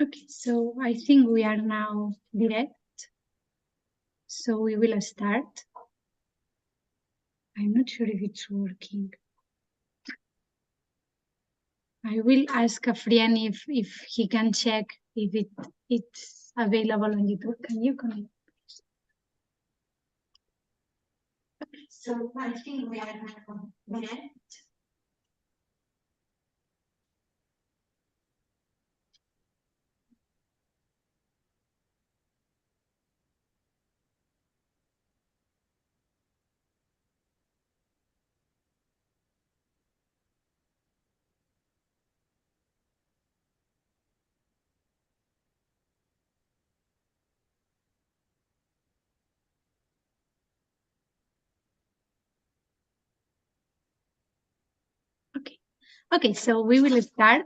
Okay, so I think we are now direct. So we will start. I'm not sure if it's working. I will ask a friend if he can check if it's available on YouTube. Can you connect? Okay, so I think we are now direct. Okay, so we will start.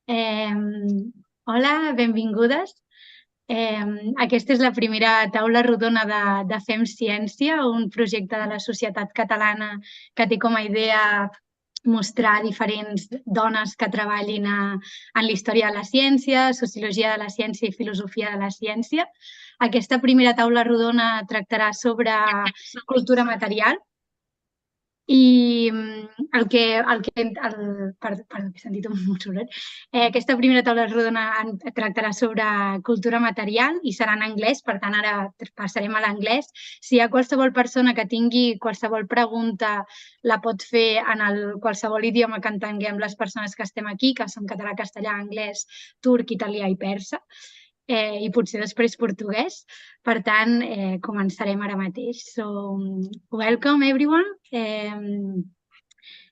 Hola, benvingudes. Aquesta és la primera taula rodona de FEM Ciència, un projecte de la societat catalana que té com a idea mostrar diferents dones que treballin en la història de la ciència, sociologia de la ciència i filosofia de la ciència. Aquesta primera taula rodona tractarà sobre cultura material. I aquesta primera taula rodona tractarà sobre cultura material i serà en anglès, per tant ara passarem a l'anglès. Si hi ha qualsevol persona que tingui qualsevol pregunta, la pot fer en qualsevol idioma que entenguem les persones que estem aquí, que són català, castellà, anglès, turc, italià i persa. I potser després portuguès. Per tant, començarem ara mateix. So, welcome everyone.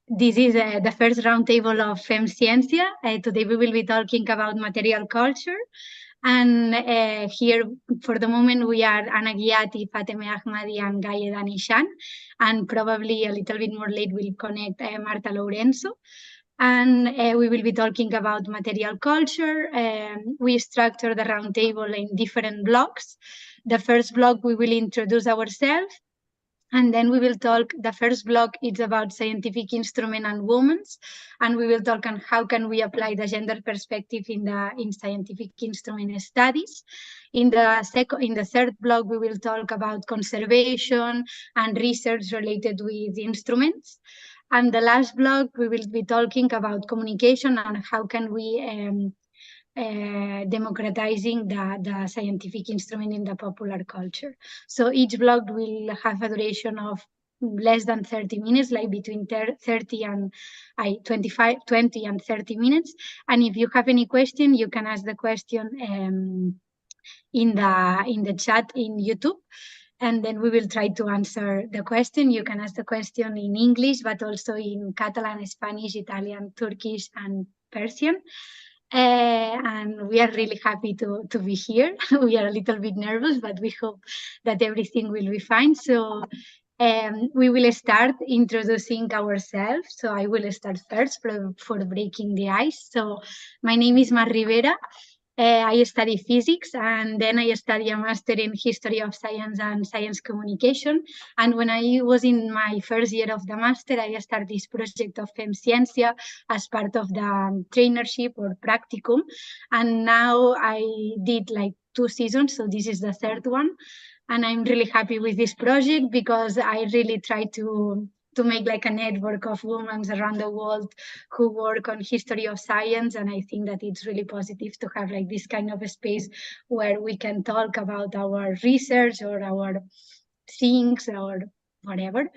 This is the first roundtable of FEM Ciència. Today we will be talking about material culture. And here, for the moment, we are Anna Giatti, Fatemeh Ahmadi, and Gaye Danışan. And probably a little bit more late, we'll connect Marta Lourenço. And we will be talking about material culture. We structure the roundtable in different blocks. The first block, we will introduce ourselves. And then we will talk, the first block is about scientific instrument and women. And we will talk on how can we apply the gender perspective in scientific instrument studies. In the third block, we will talk about conservation and research related with instruments. And the last block, we will be talking about communication and how can we democratizing the scientific instrument in the popular culture. So each block will have a duration of less than 30 minutes, like between 20 and 30 minutes. And if you have any question, you can ask the question in the chat in YouTube. And then we will try to answer the question. You can ask the question in English, but also in Catalan, Spanish, Italian, Turkish, and Persian. And we are really happy to be here. We are a little bit nervous, but we hope that everything will be fine. So we will start introducing ourselves. So I will start first for breaking the ice. So my name is Mar Rivera. I study physics, and then I study a master in history of science and science communication. And when I was in my first year of the master, I started this project of FEM Ciència as part of the trainership or practicum. And now I did like 2 seasons, so this is the third one. And I'm really happy with this project because I really try to make like a network of women around the world who work on history of science. And I think that it's really positive to have like this kind of a space where we can talk about our research or our things or whatever.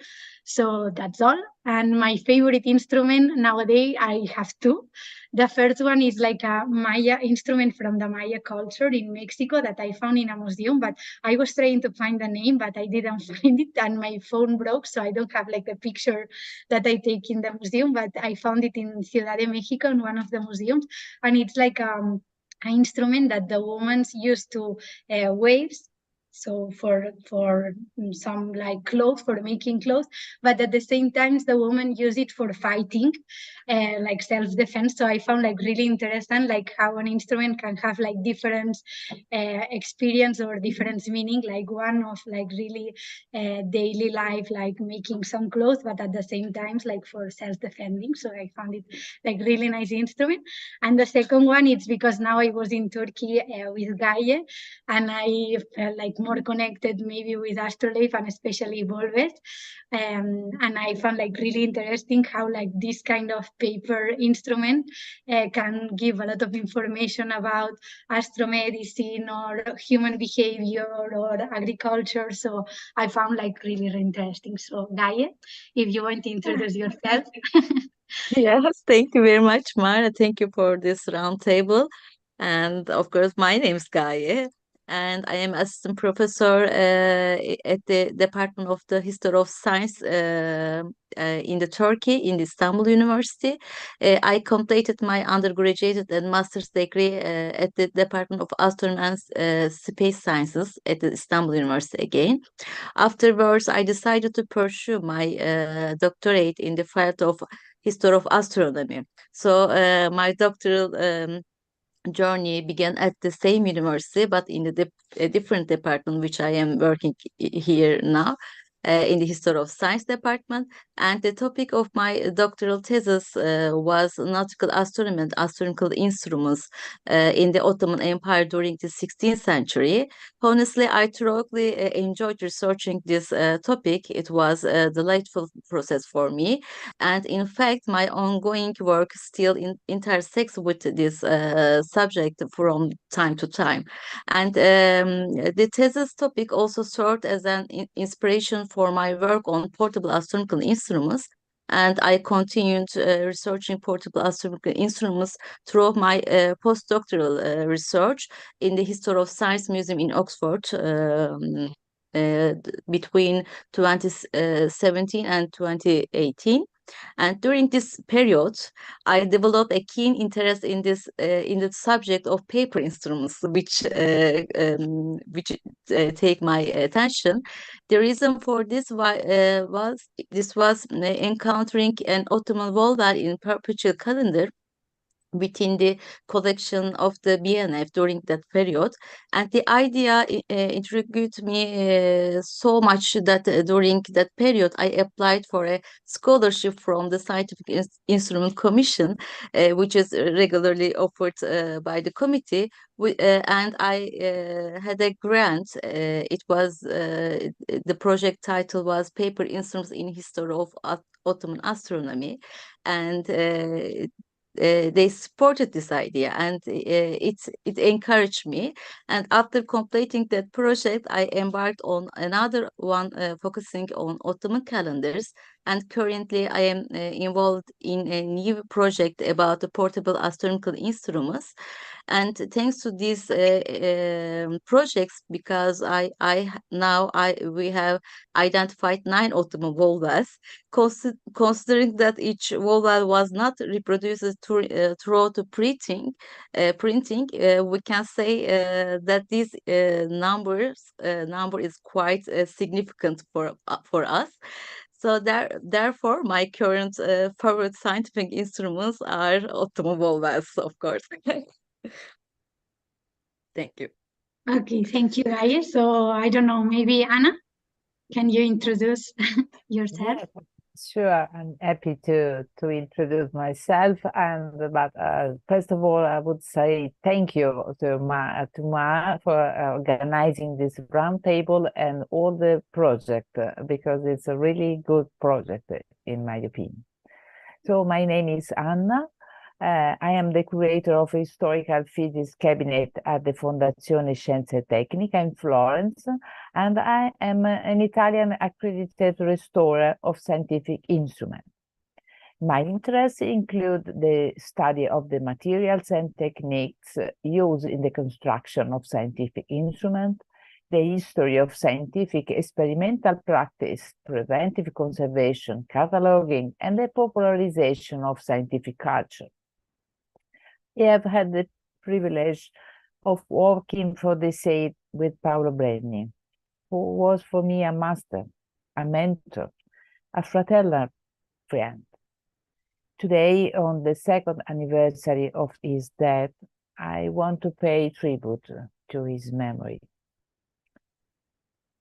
So that's all. And my favorite instrument nowadays, I have 2. The first one is like a Maya instrument from the Maya culture in Mexico that I found in a museum, but I was trying to find the name, but I didn't find it, and my phone broke, so I don't have like the picture that I take in the museum, but I found it in Ciudad de Mexico in one of the museums, and it's like an instrument that the women use to waves so for some like clothes, for making clothes, but at the same time the women use it for fighting, like self-defense. So I found like really interesting, like how an instrument can have like different experience or different meaning, like one of like really daily life, like making some clothes, but at the same time like for self-defending. So I found it like really nice instrument. And the second one, it's because now I was in Turkey with Gaye, and I felt like more connected maybe with astrolabe and especially Volves. And I found like really interesting how like this kind of paper instrument can give a lot of information about astromedicine or human behavior or agriculture. So I found like really, really interesting. So Gaye, if you want to introduce yourself. Yes, thank you very much, Mara. Thank you for this round table. And of course, my name is Gaye, and I am assistant professor at the Department of the History of Science in the Turkey in the Istanbul University. I completed my undergraduate and master's degree at the Department of Astronomy and Space Sciences at the Istanbul University again. Afterwards, I decided to pursue my doctorate in the field of history of astronomy. So my doctoral journey began at the same university, but in a different department, which I am working here now. In the history of science department, and the topic of my doctoral thesis was nautical astronomy and astronomical instruments in the Ottoman Empire during the 16th century. Honestly, I thoroughly enjoyed researching this topic. It was a delightful process for me, and in fact, my ongoing work still intersects with this subject from time to time. And the thesis topic also served as an inspiration for my work on portable astronomical instruments. And I continued researching portable astronomical instruments through my postdoctoral research in the History of Science Museum in Oxford between 2017 and 2018. And during this period, I developed a keen interest in the subject of paper instruments, which take my attention. The reason for this was encountering an Ottoman volva in perpetual calendar within the collection of the BNF during that period. And the idea intrigued me so much that during that period, I applied for a scholarship from the Scientific Instrument Commission, which is regularly offered by the committee. And I had a grant. The project title was Paper Instruments in History of Ottoman Astronomy. And they supported this idea, and it encouraged me. And after completing that project, I embarked on another one focusing on Ottoman calendars. And currently, I am involved in a new project about the portable astronomical instruments. And thanks to these projects, because we have identified 9 Ottoman volvas, considering that each volva was not reproduced throughout the printing, we can say that this number is quite significant for us. So therefore, my current favorite scientific instruments are Ottoman volvas, of course. Thank you. Okay, thank you, Gaye. So I don't know, maybe Anna, can you introduce yourself? Yes, sure. I'm happy to introduce myself. But first of all, I would say thank you to Ma for organizing this roundtable and all the project because it's a really good project in my opinion. So my name is Anna. I am the curator of Historical Physics Cabinet at the Fondazione Scienza Tecnica in Florence, and I am an Italian accredited restorer of scientific instruments. My interests include the study of the materials and techniques used in the construction of scientific instruments, the history of scientific experimental practice, preventive conservation, cataloging, and the popularization of scientific culture. I have had the privilege of working for the SAID with Paolo Brenni. who was for me a master, a mentor, a fraternal friend. Today, on the second anniversary of his death, I want to pay tribute to his memory.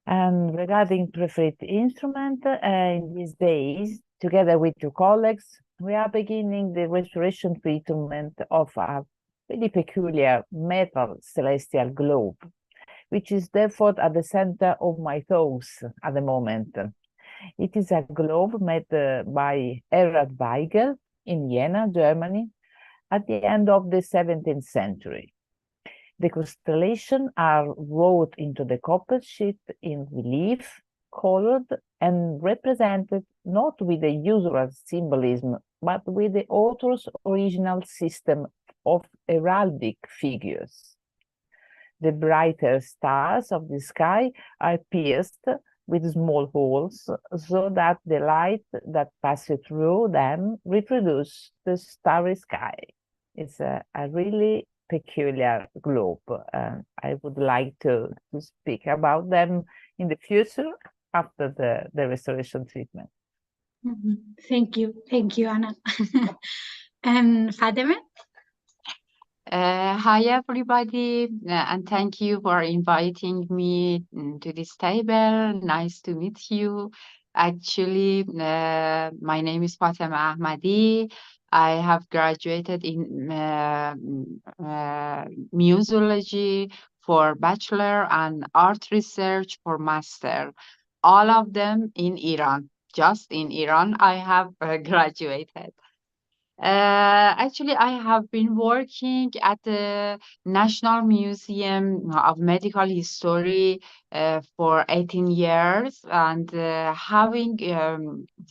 And regarding preferred instrument, in these days, together with two colleagues, we are beginning the restoration treatment of a really peculiar metal celestial globe, which is therefore at the center of my thoughts at the moment. It is a globe made by Erhard Weigel in Vienna, Germany, at the end of the 17th century. The constellations are wrought into the copper sheet in relief, colored and represented not with the usual symbolism, but with the author's original system of heraldic figures. The brighter stars of the sky are pierced with small holes so that the light that passes through them reproduces the starry sky. It's a really peculiar globe. I would like to speak about them in the future after the restoration treatment. Thank you, Anna. And Fatemeh? Hi everybody, and thank you for inviting me to this table. Nice to meet you. Actually, my name is Fatemeh Ahmadi. I have graduated in museology for bachelor and art research for master. All of them in Iran. Just in Iran, I have graduated. Actually, I have been working at the National Museum of Medical History for 18 years, and having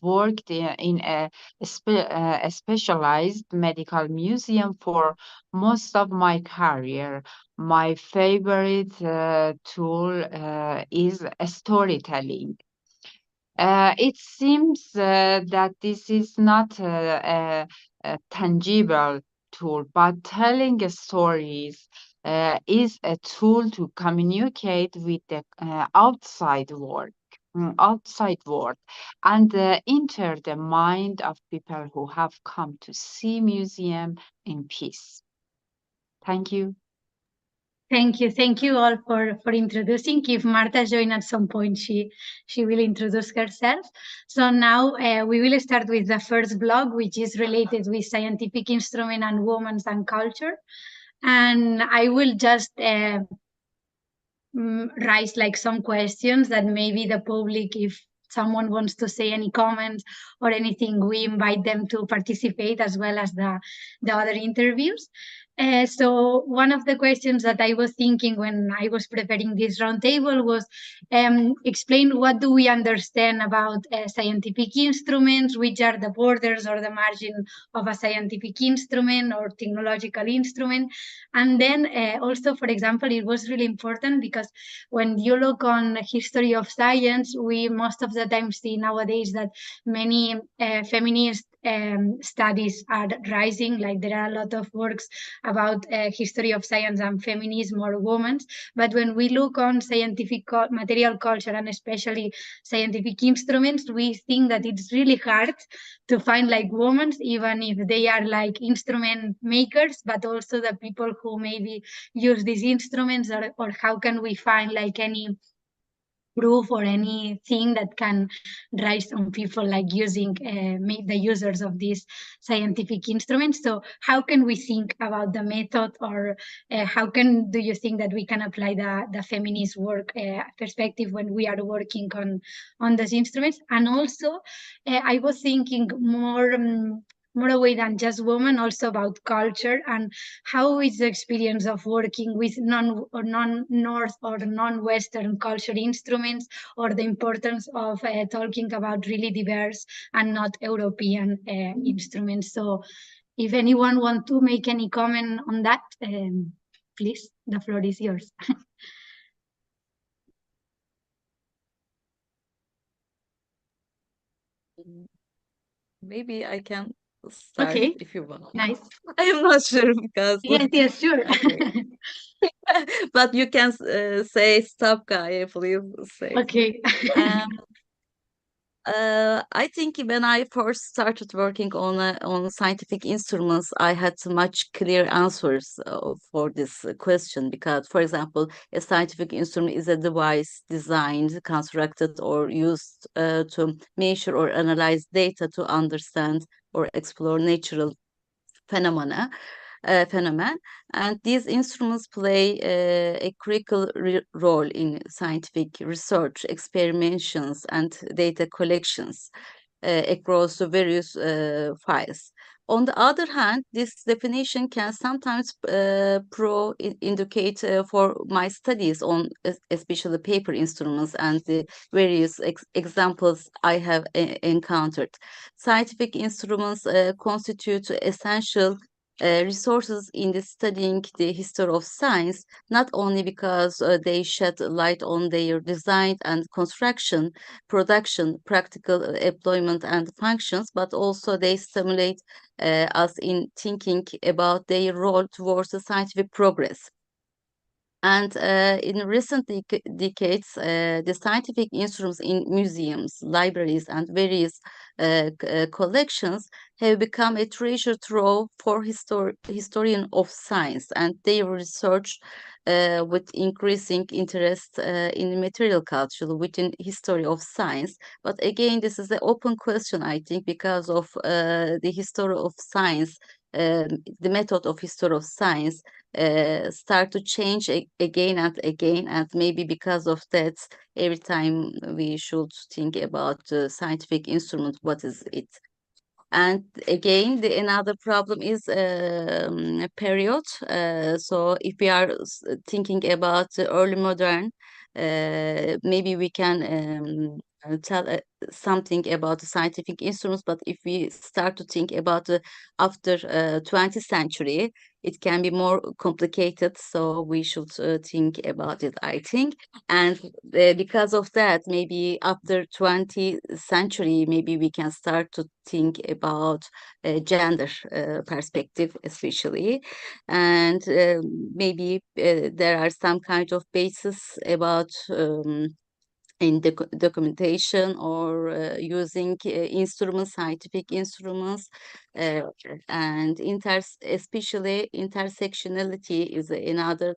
worked in a specialized medical museum for most of my career. My favorite tool is storytelling. It seems that this is not a tangible tool, but telling stories is a tool to communicate with the outside world, and enter the mind of people who have come to see museum in peace. Thank you. Thank you all for introducing. If Marta join at some point, she will introduce herself. So now we will start with the first blog, which is related with scientific instrument and women and culture. And I will just raise like some questions that maybe the public, if someone wants to say any comments or anything, we invite them to participate as well as the other interviews. So one of the questions that I was thinking when I was preparing this roundtable was explain what do we understand about scientific instruments, which are the borders or the margin of a scientific instrument or technological instrument. And then also, for example, it was really important because when you look on history of science, we most of the time see nowadays that many feminist studies are rising. Like there are a lot of works about history of science and feminism or women. But when we look on scientific material culture and especially scientific instruments, we think that it's really hard to find like women, even if they are like instrument makers, but also the people who maybe use these instruments, or how can we find like any proof or anything that can rise on people like using the users of these scientific instruments. So how can we think about the method, or how do you think that we can apply the feminist work perspective when we are working on those instruments? And also I was thinking more away than just women, also about culture, and how is the experience of working with non-North or non-Western culture instruments, or the importance of talking about really diverse and not European instruments. So if anyone wants to make any comment on that, please, the floor is yours. Maybe I can start Okay. if you want. Nice. I am not sure because Yes, sure. okay. But you can say stop, Gaye, please say. Okay. I think when I first started working on scientific instruments, I had much clear answers for this question because, for example, a scientific instrument is a device designed, constructed, or used to measure or analyze data to understand or explore natural phenomena phenomenon, and these instruments play a critical role in scientific research, experimentations, and data collections across the various files. On the other hand, this definition can sometimes indicate for my studies on especially paper instruments and the various examples I have encountered. Scientific instruments constitute essential resources in the studying the history of science, not only because they shed light on their design and construction, production, practical employment and functions, but also they stimulate us in thinking about their role towards the scientific progress. And in recent decades, the scientific instruments in museums, libraries, and various collections have become a treasure trove for historians of science, and their research with increasing interest in material culture within history of science. But again, this is an open question, I think, because of the history of science, the method of history of science start to change again and again, and maybe because of that, every time we should think about scientific instrument, what is it? And again, another problem is period. So if we are thinking about the early modern, maybe we can tell something about the scientific instruments. But if we start to think about after 20th century, it can be more complicated. So we should think about it, I think. And because of that, maybe after 20th century, maybe we can start to think about gender perspective, especially. And maybe there are some kind of basis about in the documentation or using instruments, scientific instruments, uh, and especially intersectionality is another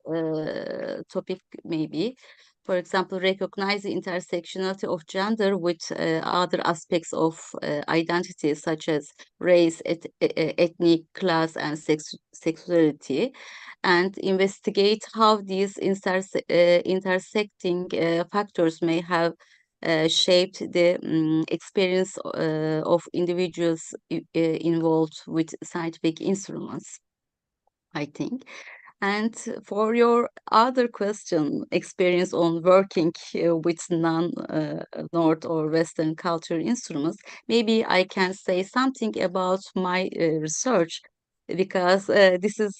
topic maybe. For example, recognize the intersectionality of gender with other aspects of identity, such as race, ethnic, class, and sexuality, and investigate how these intersecting factors may have shaped the experience of individuals involved with scientific instruments, I think. And for your other question, experience on working with non-North or Western culture instruments, maybe I can say something about my research because this is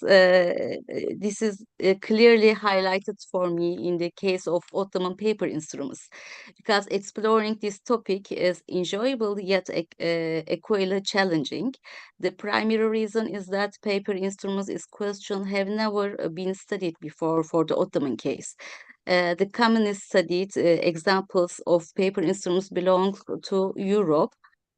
clearly highlighted for me in the case of Ottoman paper instruments, because exploring this topic is enjoyable yet equally challenging. The primary reason is that paper instruments is question have never been studied before for the Ottoman case. The commonly studied examples of paper instruments belong to Europe,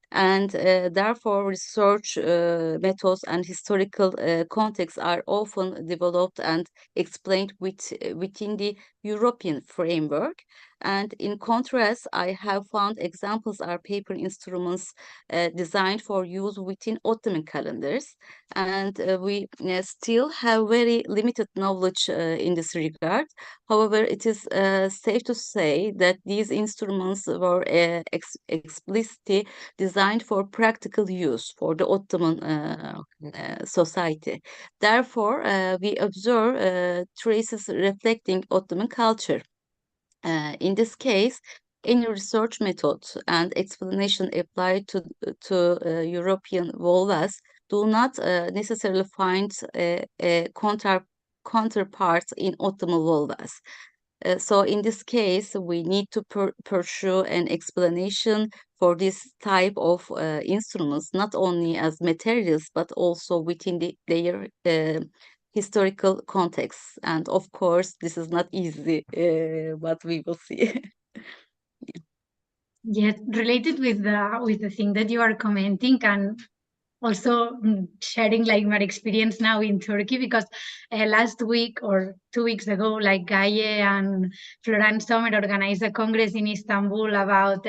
and therefore research methods and historical contexts are often developed and explained within the European framework. And in contrast, I have found examples are paper instruments designed for use within Ottoman calendars, and we still have very limited knowledge in this regard. However, it is safe to say that these instruments were explicitly designed for practical use for the Ottoman society. Therefore, we observe traces reflecting Ottoman culture. In this case, any research method and explanation applied to European vulvas do not necessarily find a counterpart in Ottoman vulvas. So in this case, we need to pursue an explanation for this type of instruments, not only as materials, but also within their historical context. And of course, this is not easy, but we will see. Yes, related with the thing that you are commenting, and also sharing like my experience now in Turkey, because last week or 2 weeks ago, like Gaye and Florence Sommer organized a congress in Istanbul about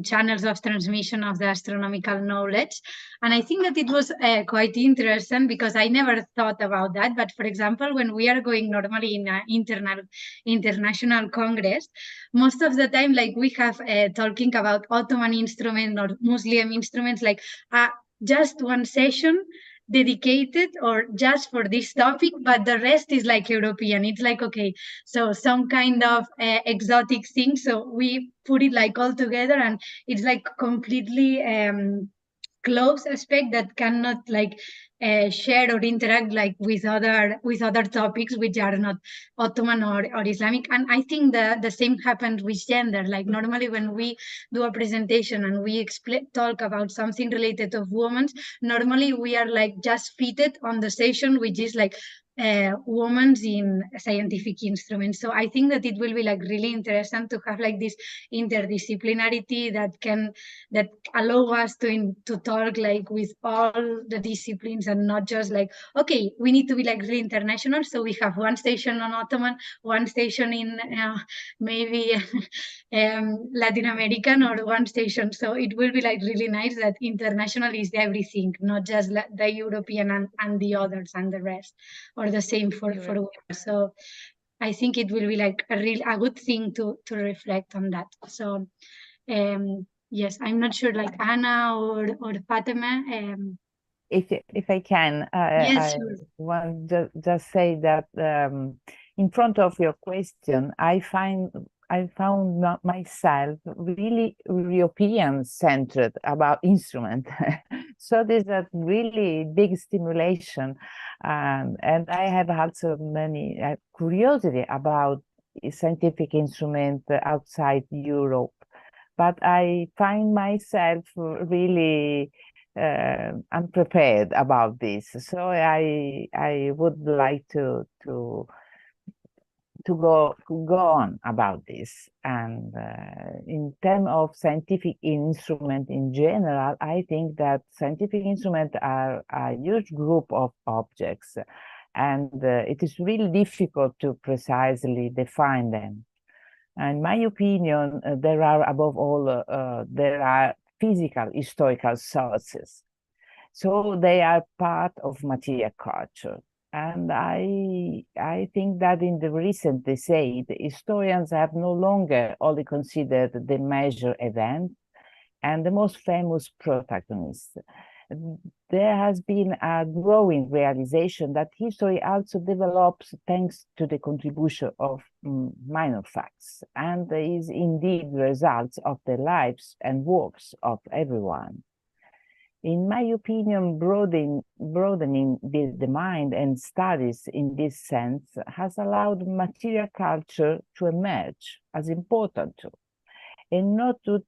channels of transmission of the astronomical knowledge. And I think that it was quite interesting, because I never thought about that. But for example, when we are going normally in an international congress, most of the time, like we have talking about Ottoman instruments or Muslim instruments, like just one session dedicated or just for this topic, but the rest is like European. It's like, okay, so some kind of exotic thing, so we put it like all together, and it's like completely close aspect that cannot like share or interact like with other topics which are not Ottoman or Islamic. And I think the same happens with gender. Like normally when we do a presentation and we talk about something related to women, normally we are like just fitted on the session which is like women in scientific instruments. So I think that it will be like really interesting to have like this interdisciplinarity that allow us to talk like with all the disciplines, and not just like, okay, we need to be like really international, so we have one station on Ottoman, one station in maybe Latin American, or one station. So it will be like really nice that international is everything, not just the European and the others and the rest, or the same for women. So I think it will be like a good thing to reflect on that. So yes, I'm not sure, like Anna or Fatemeh. If I can, Yes, I sure. want to just say that in front of your question, I found myself really European centered about instrument. So there's a really big stimulation, and I have also many curiosity about scientific instrument outside Europe. But I find myself really unprepared about this. So I would like to go on about this. And in terms of scientific instrument in general, I think that scientific instruments are a huge group of objects, and it is really difficult to precisely define them. In my opinion, there are above all, there are physical historical sources. So they are part of material culture. And I think that in the recent decade, historians have no longer only considered the major event and the most famous protagonists. There has been a growing realization that history also develops thanks to the contribution of minor facts, and is indeed the results of the lives and works of everyone. In my opinion, broadening the mind and studies in this sense has allowed material culture to emerge as important too, and not to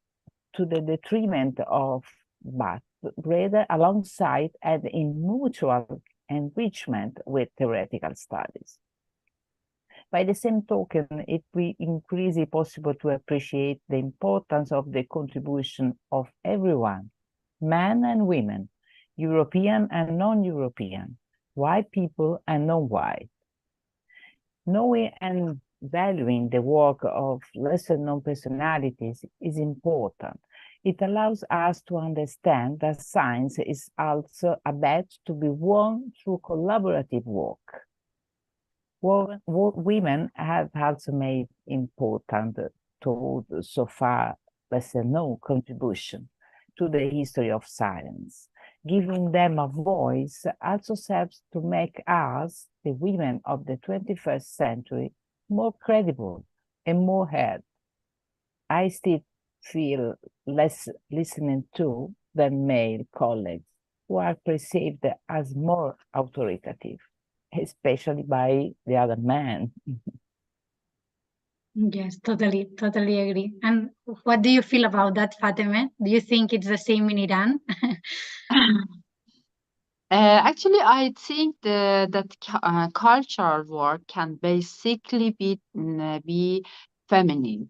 the detriment of, but rather alongside and in mutual enrichment with theoretical studies. By the same token, it will increasingly possible to appreciate the importance of the contribution of everyone, men and women, European and non-European, white people and non-white. Knowing and valuing the work of lesser-known personalities is important. It allows us to understand that science is also a badge to be won through collaborative work. Women have also made important, told so far lesser-known contribution to the history of science. Giving them a voice also serves to make us, the women of the 21st century, more credible and more heard. I still feel less listening to than male colleagues who are perceived as more authoritative, especially by the other men. Yes, totally agree. And what do you feel about that, Fatemeh? Do you think it's the same in Iran? Actually, I think that cultural work can basically be feminine.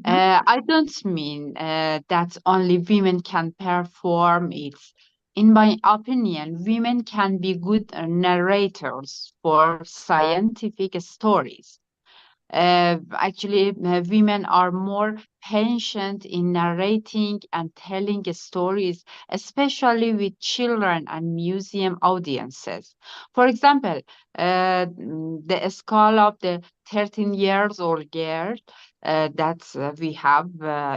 I don't mean that only women can perform it. In my opinion, women can be good narrators for scientific stories. Actually, women are more patient in narrating and telling stories, especially with children and museum audiences. For example, the skull of the 13 years old girl that we have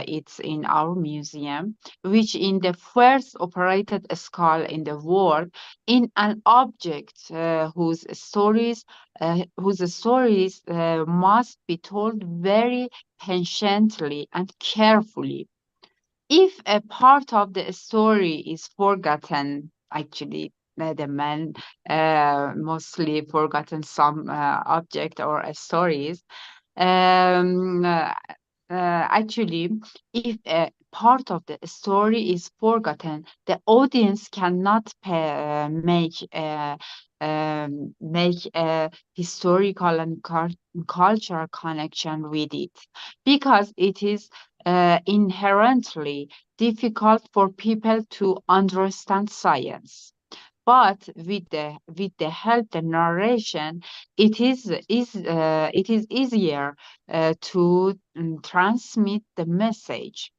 it's in our museum, which in the first operated skull in the world, in an object whose stories must be told very patiently and carefully. If a part of the story is forgotten, actually, the man mostly forgotten some object or stories. Um, uh, Actually, if a part of the story is forgotten, the audience cannot make a historical and cultural connection with it, because it is inherently difficult for people to understand science. But with the help the narration, it is easier to transmit the message.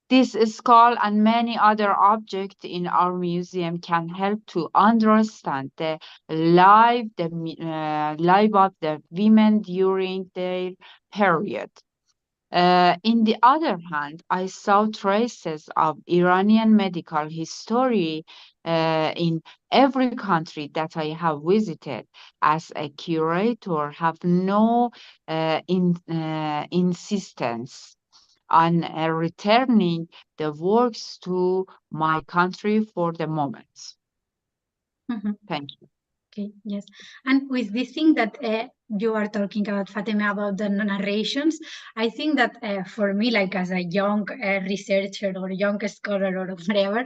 This skull and many other objects in our museum can help to understand life of the women during their period. In the other hand, I saw traces of Iranian medical history in every country that I have visited. As a curator, have no insistence on returning the works to my country for the moment. Thank you. Okay, yes. And with this thing that you are talking about, Fatemeh, about the narrations, I think that for me, like as a young researcher or young scholar or whatever,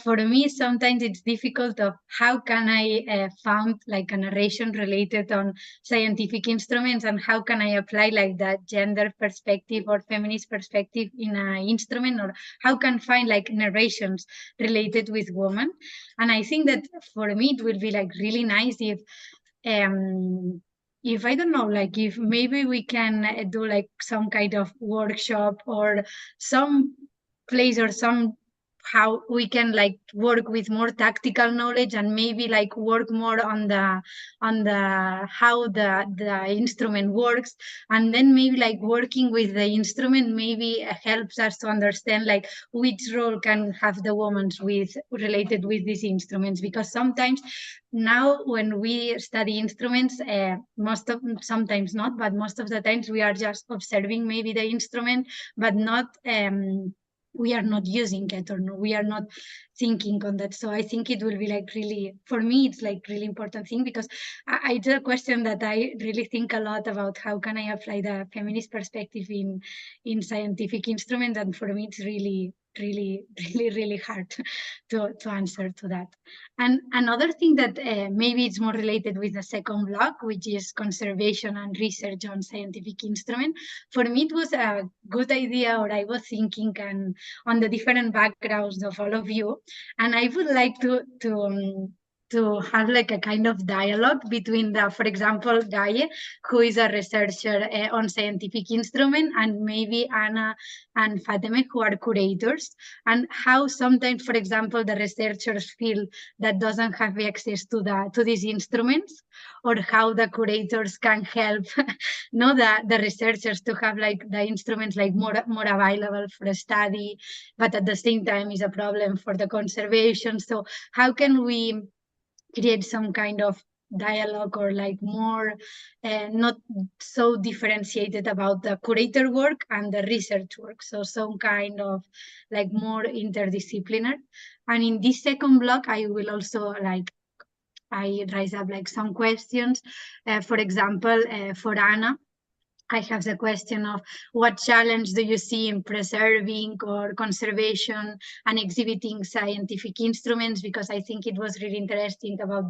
for me, sometimes it's difficult of how can I found like a narration related on scientific instruments, and how can I apply like that gender perspective or feminist perspective in an instrument, or how can find like narrations related with women. And I think that for me it will be like really nice if I don't know, like if maybe we can do like some kind of workshop or some place or some how we can like work with more tactical knowledge, and maybe like work more on the how the instrument works, and then maybe like working with the instrument maybe helps us to understand like which role can have the women with related with these instruments. Because sometimes now when we study instruments, sometimes not, but most of the times we are just observing maybe the instrument, but not we are not using it, or no, we are not thinking on that. So I think it will be like really, for me it's like really important thing, because it's a question that I really think a lot about, how can I apply the feminist perspective in scientific instruments, and for me it's really really hard to answer to that. And another thing that maybe it's more related with the second block, which is conservation and research on scientific instrument. For me, it was a good idea, or I was thinking and on the different backgrounds of all of you. And I would like to have like a kind of dialogue between for example, Gaye, who is a researcher on scientific instrument, and maybe Anna and Fatemeh, who are curators, and how sometimes, for example, the researchers feel that doesn't have access to these instruments, or how the curators can help the researchers to have like the instruments like more available for study, but at the same time is a problem for the conservation. So how can we create some kind of dialogue, or like more not so differentiated about the curator work and the research work, so some kind of like more interdisciplinary. And in this second block I will also like I raise up like some questions, for example, for Anna, I have the question of what challenge do you see in preserving or conservation and exhibiting scientific instruments? Because I think it was really interesting about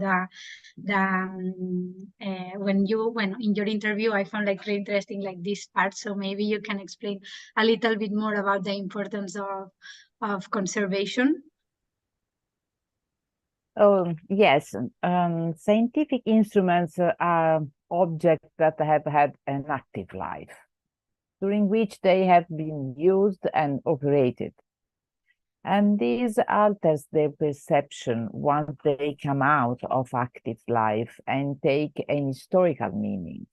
when in your interview, I found like really interesting like this part. So maybe you can explain a little bit more about the importance of conservation. Oh, yes. Scientific instruments are objects that have had an active life, during which they have been used and operated. And this alters their perception once they come out of active life and take an historical meaning.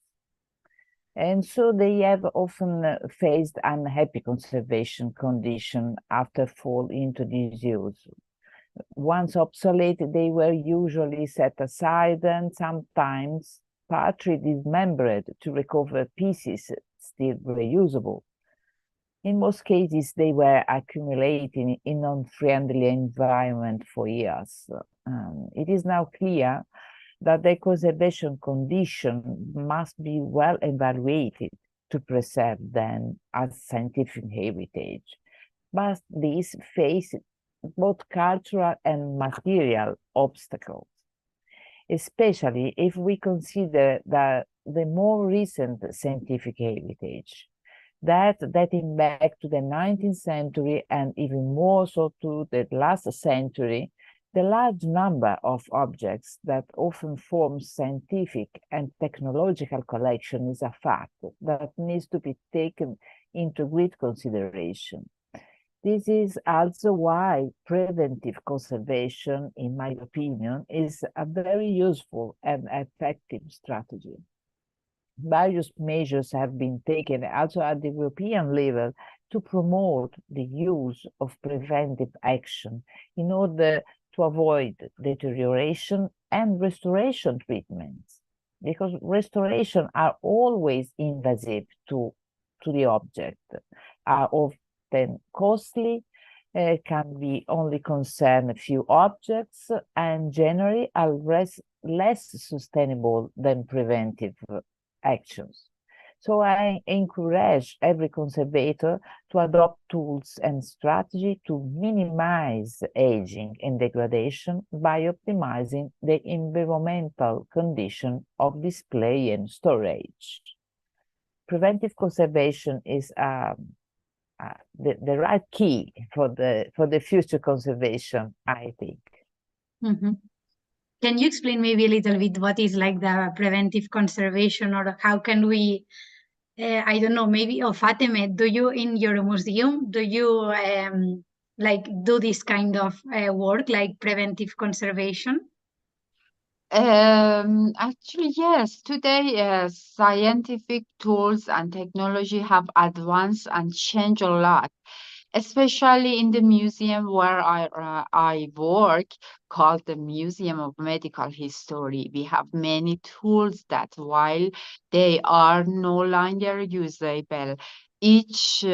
And so they have often faced unhappy conservation condition after fall into disuse. Once obsolete, they were usually set aside and sometimes partly dismembered to recover pieces still reusable. In most cases, they were accumulating in unfriendly environment for years. It is now clear that the conservation condition must be well evaluated to preserve them as scientific heritage. But these face both cultural and material obstacles, especially if we consider that the more recent scientific heritage, that dating back to the 19th century and even more so to the last century, the large number of objects that often form scientific and technological collection is a fact that needs to be taken into great consideration. This is also why preventive conservation, in my opinion, is a very useful and effective strategy. Various measures have been taken also at the European level to promote the use of preventive action in order to avoid deterioration and restoration treatments, because restoration are always invasive to the object, are often costly, can be only concern a few objects, and generally are less sustainable than preventive actions. So I encourage every conservator to adopt tools and strategy to minimize aging and degradation by optimizing the environmental condition of display and storage. Preventive conservation is the right key for the future conservation, I think. Mm-hmm. Can you explain maybe a little bit what is like the preventive conservation, or how can we, I don't know, maybe, or Fatemeh, do you in your museum, do you like do this kind of work, like preventive conservation? Actually, yes. Today, scientific tools and technology have advanced and changed a lot, especially in the museum where I work, called the Museum of Medical History. We have many tools that, while they are no longer usable, each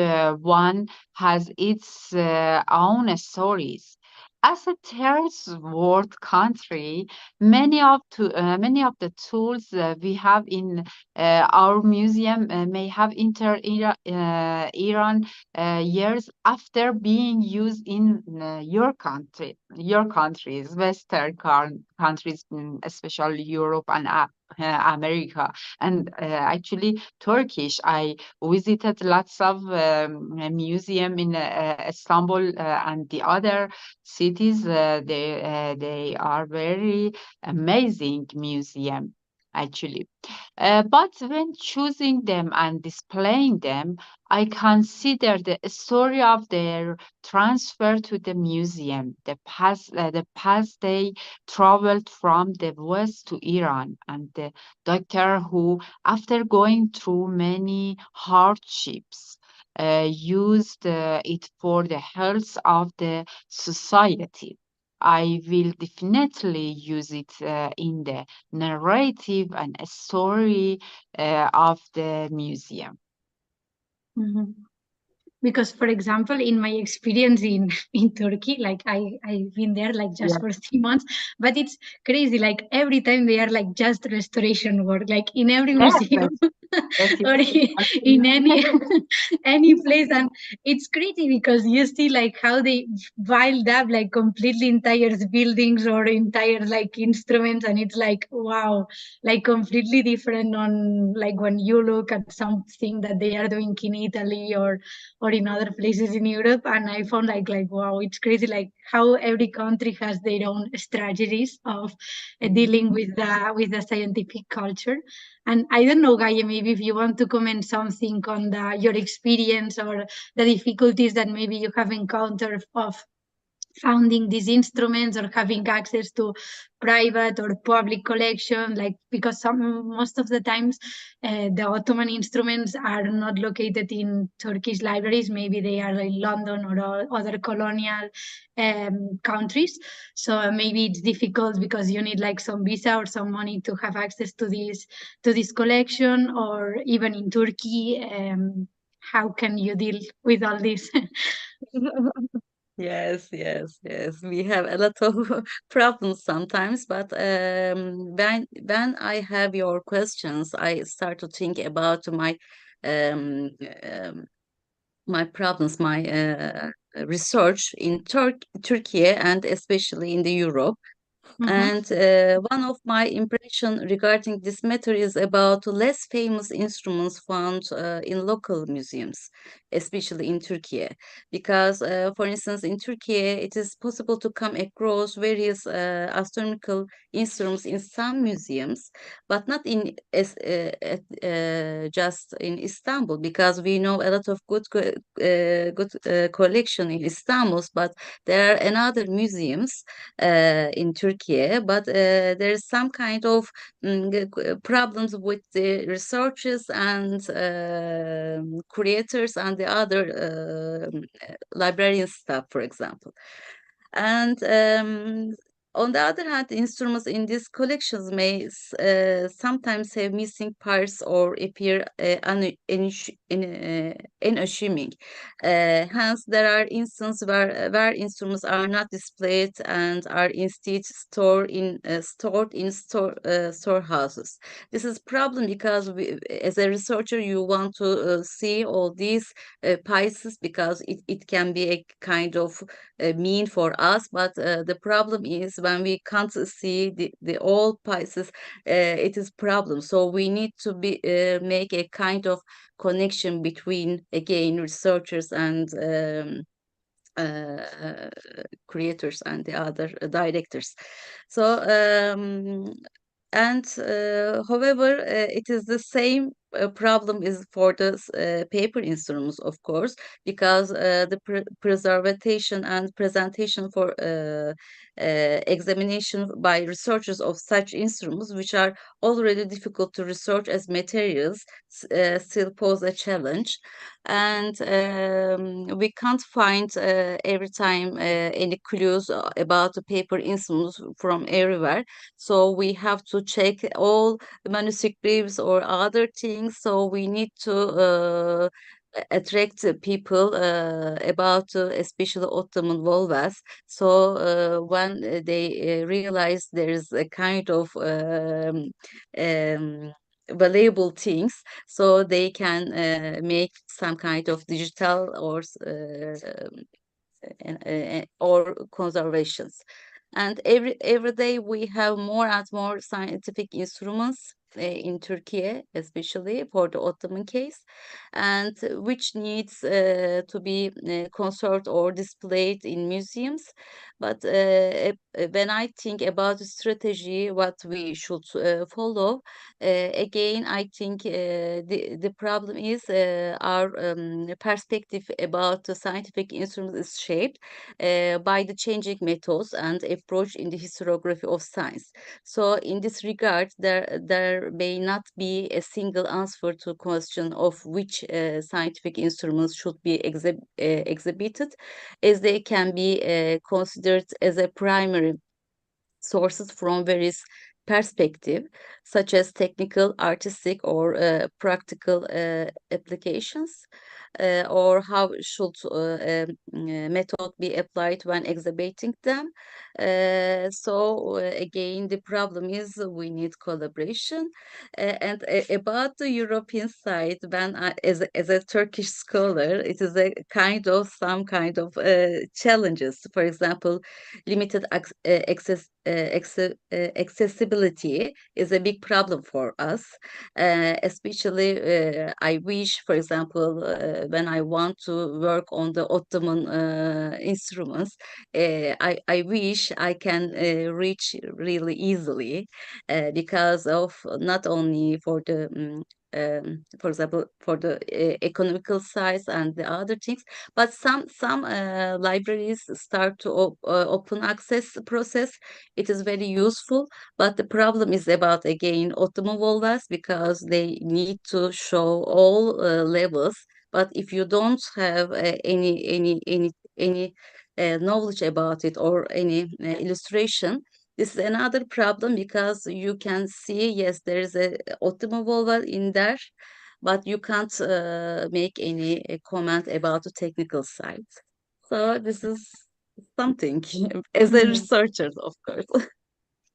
one has its own stories. As a third world country, many of the tools we have in our museum may have entered Iran years after being used in your countries, Western countries, especially Europe and America, and actually Turkish. I visited lots of museum in Istanbul and the other cities. They are very amazing museum, actually. But when choosing them and displaying them, I consider the story of their transfer to the museum, the past they traveled from the West to Iran, and the doctor who, after going through many hardships, used it for the health of the society. I will definitely use it in the narrative and story of the museum. Mm-hmm. Because, for example, in my experience in Turkey, like I've been there like just for 3 months, but it's crazy. Like every time they are like just restoration work, like in every museum. or in any place. And it's crazy because you see like how they piled up like completely entire buildings or entire like instruments, and it's like wow, like completely different on like when you look at something that they are doing in Italy or in other places in Europe. And I found like wow, it's crazy like how every country has their own strategies of dealing with the scientific culture. And I don't know, Gaye, maybe if you want to comment something on your experience or the difficulties that maybe you have encountered of founding these instruments or having access to private or public collection, like because most of the times the Ottoman instruments are not located in Turkish libraries. Maybe they are in London or other colonial countries. So maybe it's difficult because you need like some visa or some money to have access to this collection. Or even in Turkey, how can you deal with all this? Yes, yes, yes. We have a lot of problems sometimes, but when I have your questions, I start to think about um, um, my problems, my research in Turkey and especially in the Europe. And one of my impression regarding this matter is about less famous instruments found in local museums, especially in Turkey. Because, for instance, in Turkey, it is possible to come across various astronomical instruments in some museums, but not in just in Istanbul, because we know a lot of good collection in Istanbul, but there are another museums in Turkey, but there is some kind of problems with the researchers and creators and the other librarian staff, for example. And on the other hand, instruments in these collections may sometimes have missing parts or appear unassuming. Hence, there are instances where instruments are not displayed and are instead stored in storehouses. This is problem because as a researcher, you want to see all these pieces because it can be a kind of mean for us, but the problem is when we can't see the all pieces, it is problem. So we need to make a kind of connection between again researchers and creators and the other directors. So and however, it is the same problem is for the paper instruments, of course, because the preservation and presentation for examination by researchers of such instruments, which are already difficult to research as materials, still pose a challenge. And we can't find every time any clues about the paper instruments from everywhere. So we have to check all the manuscripts or other things. So we need to attract people about especially Ottoman vulvas. So when they realize there is a kind of valuable things, so they can make some kind of digital or conservations. And every day we have more and more scientific instruments in Turkey, especially for the Ottoman case, and which needs to be conserved or displayed in museums. But when I think about the strategy, what we should follow, again, I think the problem is our perspective about the scientific instruments is shaped by the changing methods and approach in the historiography of science. So in this regard, there may not be a single answer to question of which scientific instruments should be exhibited, as they can be considered as a primary sources from various perspective, such as technical, artistic, or practical applications, or how should method be applied when exhibiting them. Again, the problem is we need collaboration. And about the European side, when as a Turkish scholar, it is a kind of some kind of challenges. For example, limited accessibility is a big problem for us. Especially, I wish, for example, when I want to work on the Ottoman instruments, I wish I can reach really easily, because of not only for the for example, for the economical size and the other things, but some libraries start to open access process. It is very useful, but the problem is about, again, Ottoman wallas, because they need to show all levels. But if you don't have any knowledge about it, or any illustration, this is another problem, because you can see, yes, there is a Ottoman wall in there, but you can't make any comment about the technical side. So this is something as a researcher, of course.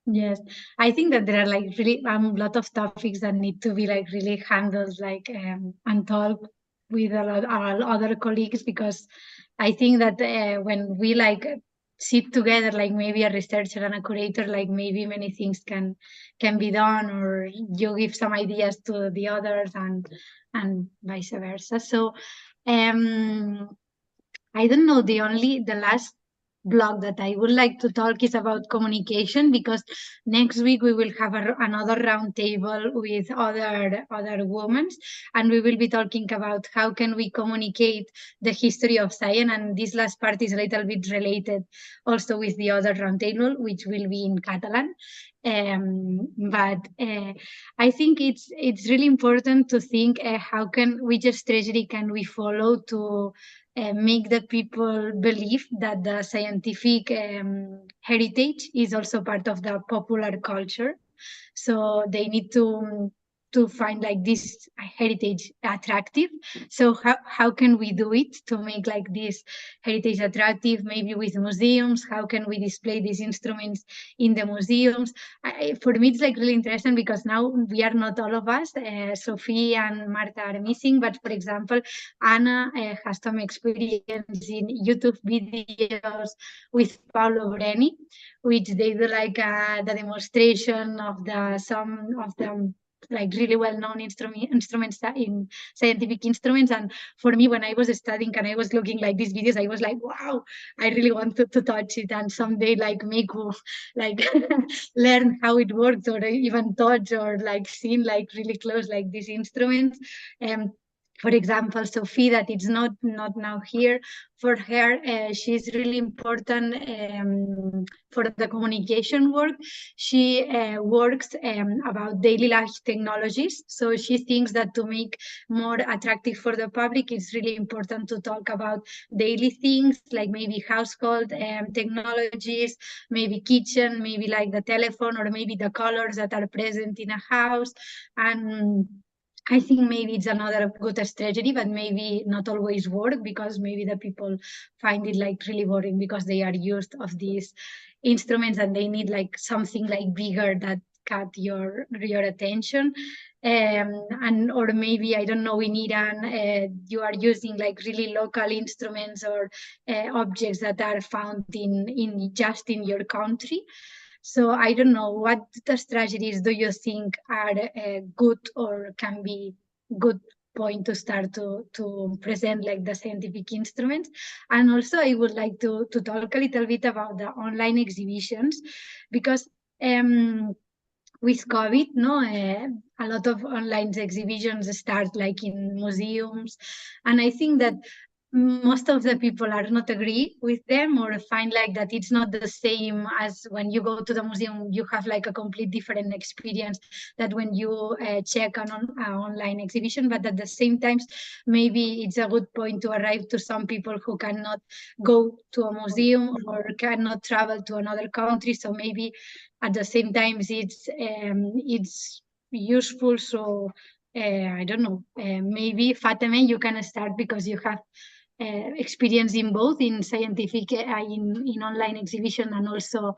Yes, I think that there are like really a lot of topics that need to be like really handled, like and talk with a lot our other colleagues, because I think that when we like sit together, like maybe a researcher and a curator, like maybe many things can be done, or you give some ideas to the others, and vice versa. So I don't know, the last blog that I would like to talk is about communication, because next week we will have another roundtable with other women, and we will be talking about how can we communicate the history of science, and this last part is a little bit related also with the other roundtable, which will be in Catalan. But I think it's really important to think which strategy can we follow to make the people believe that the scientific heritage is also part of the popular culture. So they need to find like this heritage attractive. So how can we do it to make like this heritage attractive? Maybe with museums, how can we display these instruments in the museums? For me, it's like really interesting, because now we are not all of us. Sophie and Marta are missing, but for example, Anna has some experience in YouTube videos with Paolo Breni, which they do like the demonstration of some of the like really well-known instruments in scientific instruments. And for me, when I was studying and I was looking like these videos, I was like, wow, I really want to touch it, and someday like make like learn how it works, or even touch, or like seen like really close like these instruments. For example, Sophie, that it's not now here, for her, she's really important for the communication work. She works about daily life technologies. So she thinks that to make more attractive for the public, it's really important to talk about daily things, like maybe household technologies, maybe kitchen, maybe like the telephone, or maybe the colors that are present in a house. And I think maybe it's another good strategy, but maybe not always work, because maybe the people find it like really boring, because they are used of these instruments and they need like something like bigger that cut your attention. And or maybe, I don't know, in Iran you are using like really local instruments, or objects that are found in just in your country. So I don't know, what the strategies do you think are good, or can be good point to start to present like the scientific instruments? And also I would like to talk a little bit about the online exhibitions, because with COVID, a lot of online exhibitions start like in museums, and I think that most of the people are not agree with them, or find like that it's not the same as when you go to the museum. You have like a complete different experience that when you check an online exhibition. But at the same time, maybe it's a good point to arrive to some people who cannot go to a museum or cannot travel to another country. So maybe at the same time it's useful. So I don't know, maybe Fatemeh, you can start because you have experience in both, in scientific, in online exhibition, and also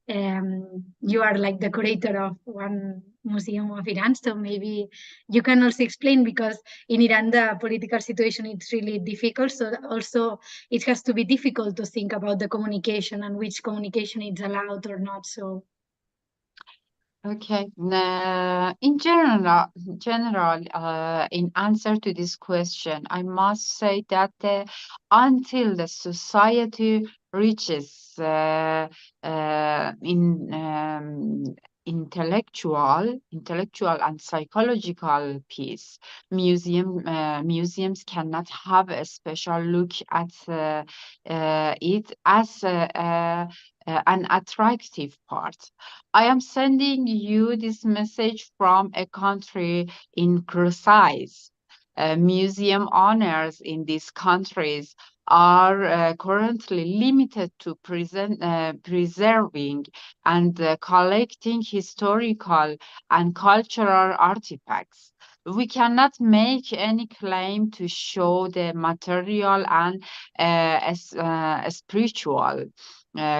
you are like the curator of one museum of Iran. So maybe you can also explain, because in Iran the political situation is really difficult. So also it has to be difficult to think about the communication and which communication is allowed or not. So Okay. In general, in answer to this question, I must say that until the society reaches in intellectual and psychological peace, museums cannot have a special look at it as an attractive part. I am sending you this message from a country in crisis. Museum owners in these countries are currently limited to preserving and collecting historical and cultural artifacts. We cannot make any claim to show the material and spiritual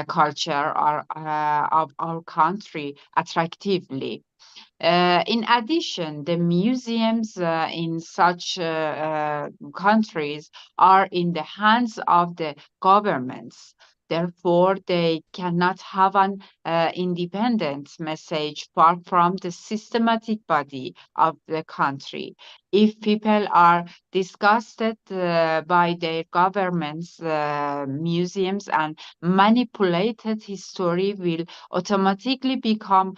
culture of our country attractively. In addition, the museums in such countries are in the hands of the governments. Therefore, they cannot have an independent message far from the systematic body of the country. If people are disgusted by their governments, museums, and manipulated history will automatically become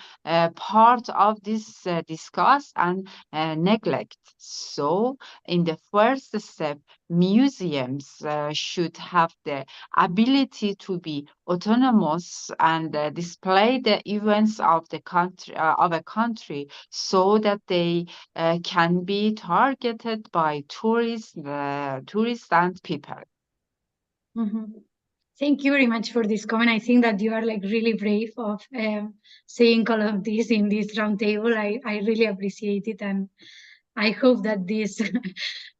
part of this disgust and neglect. So, in the first step, museums should have the ability to be autonomous and display the events of the country of a country, so that they can be targeted by tourists and people. Thank you very much for this comment. I think that you are like really brave of saying all of this in this roundtable. I really appreciate it, and I hope that this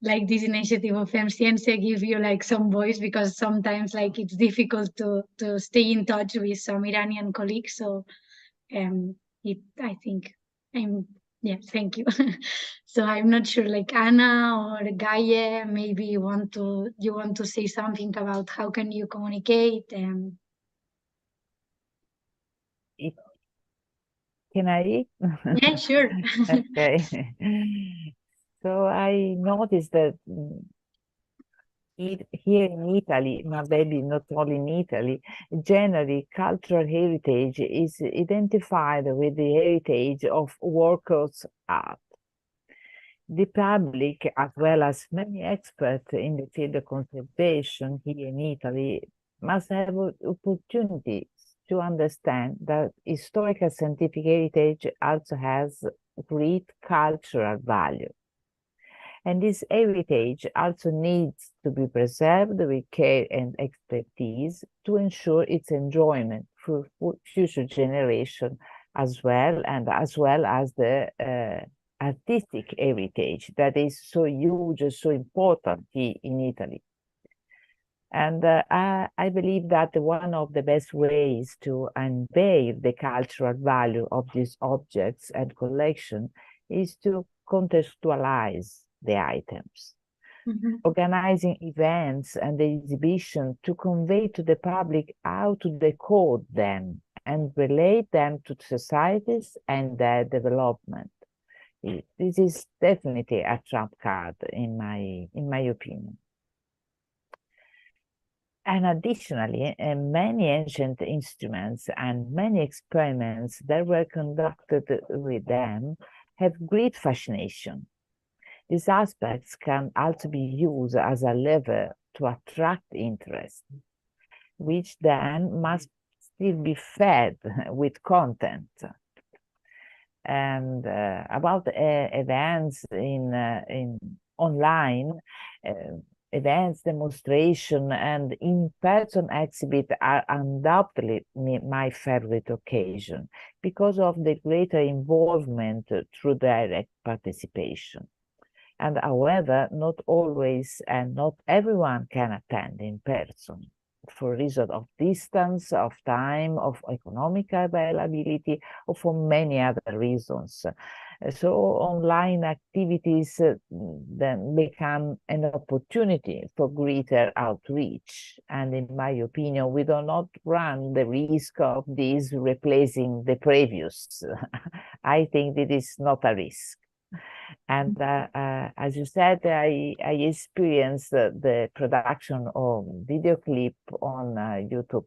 like this initiative of FEM Ciència give you like some voice, because sometimes like it's difficult to stay in touch with some Iranian colleagues. So I think thank you. So I'm not sure, like Anna or Gaye, maybe you want to say something about how can you communicate. Can I? Yeah, sure. Okay. So I noticed that here in Italy, but maybe not only in Italy, generally cultural heritage is identified with the heritage of workers' art. The public, as well as many experts in the field of conservation here in Italy, must have opportunities to understand that historical scientific heritage also has great cultural value. And this heritage also needs to be preserved with care and expertise to ensure its enjoyment for future generations as well as the artistic heritage that is so huge, so important in Italy. And I believe that one of the best ways to unveil the cultural value of these objects and collection is to contextualize the items. Organizing events and the exhibition to convey to the public how to decode them and relate them to societies and their development. This is definitely a trump card in my opinion. And additionally, many ancient instruments and many experiments that were conducted with them have great fascination. These aspects can also be used as a lever to attract interest, which then must still be fed with content. And about events in online, events, demonstration, and in-person exhibit are undoubtedly my favorite occasion because of the greater involvement through direct participation. And however, not always and not everyone can attend in person for reason of distance, of time, of economic availability, or for many other reasons. So online activities then become an opportunity for greater outreach. And in my opinion, we do not run the risk of this replacing the previous. I think it is not a risk. And as you said, I experienced the production of video clip on YouTube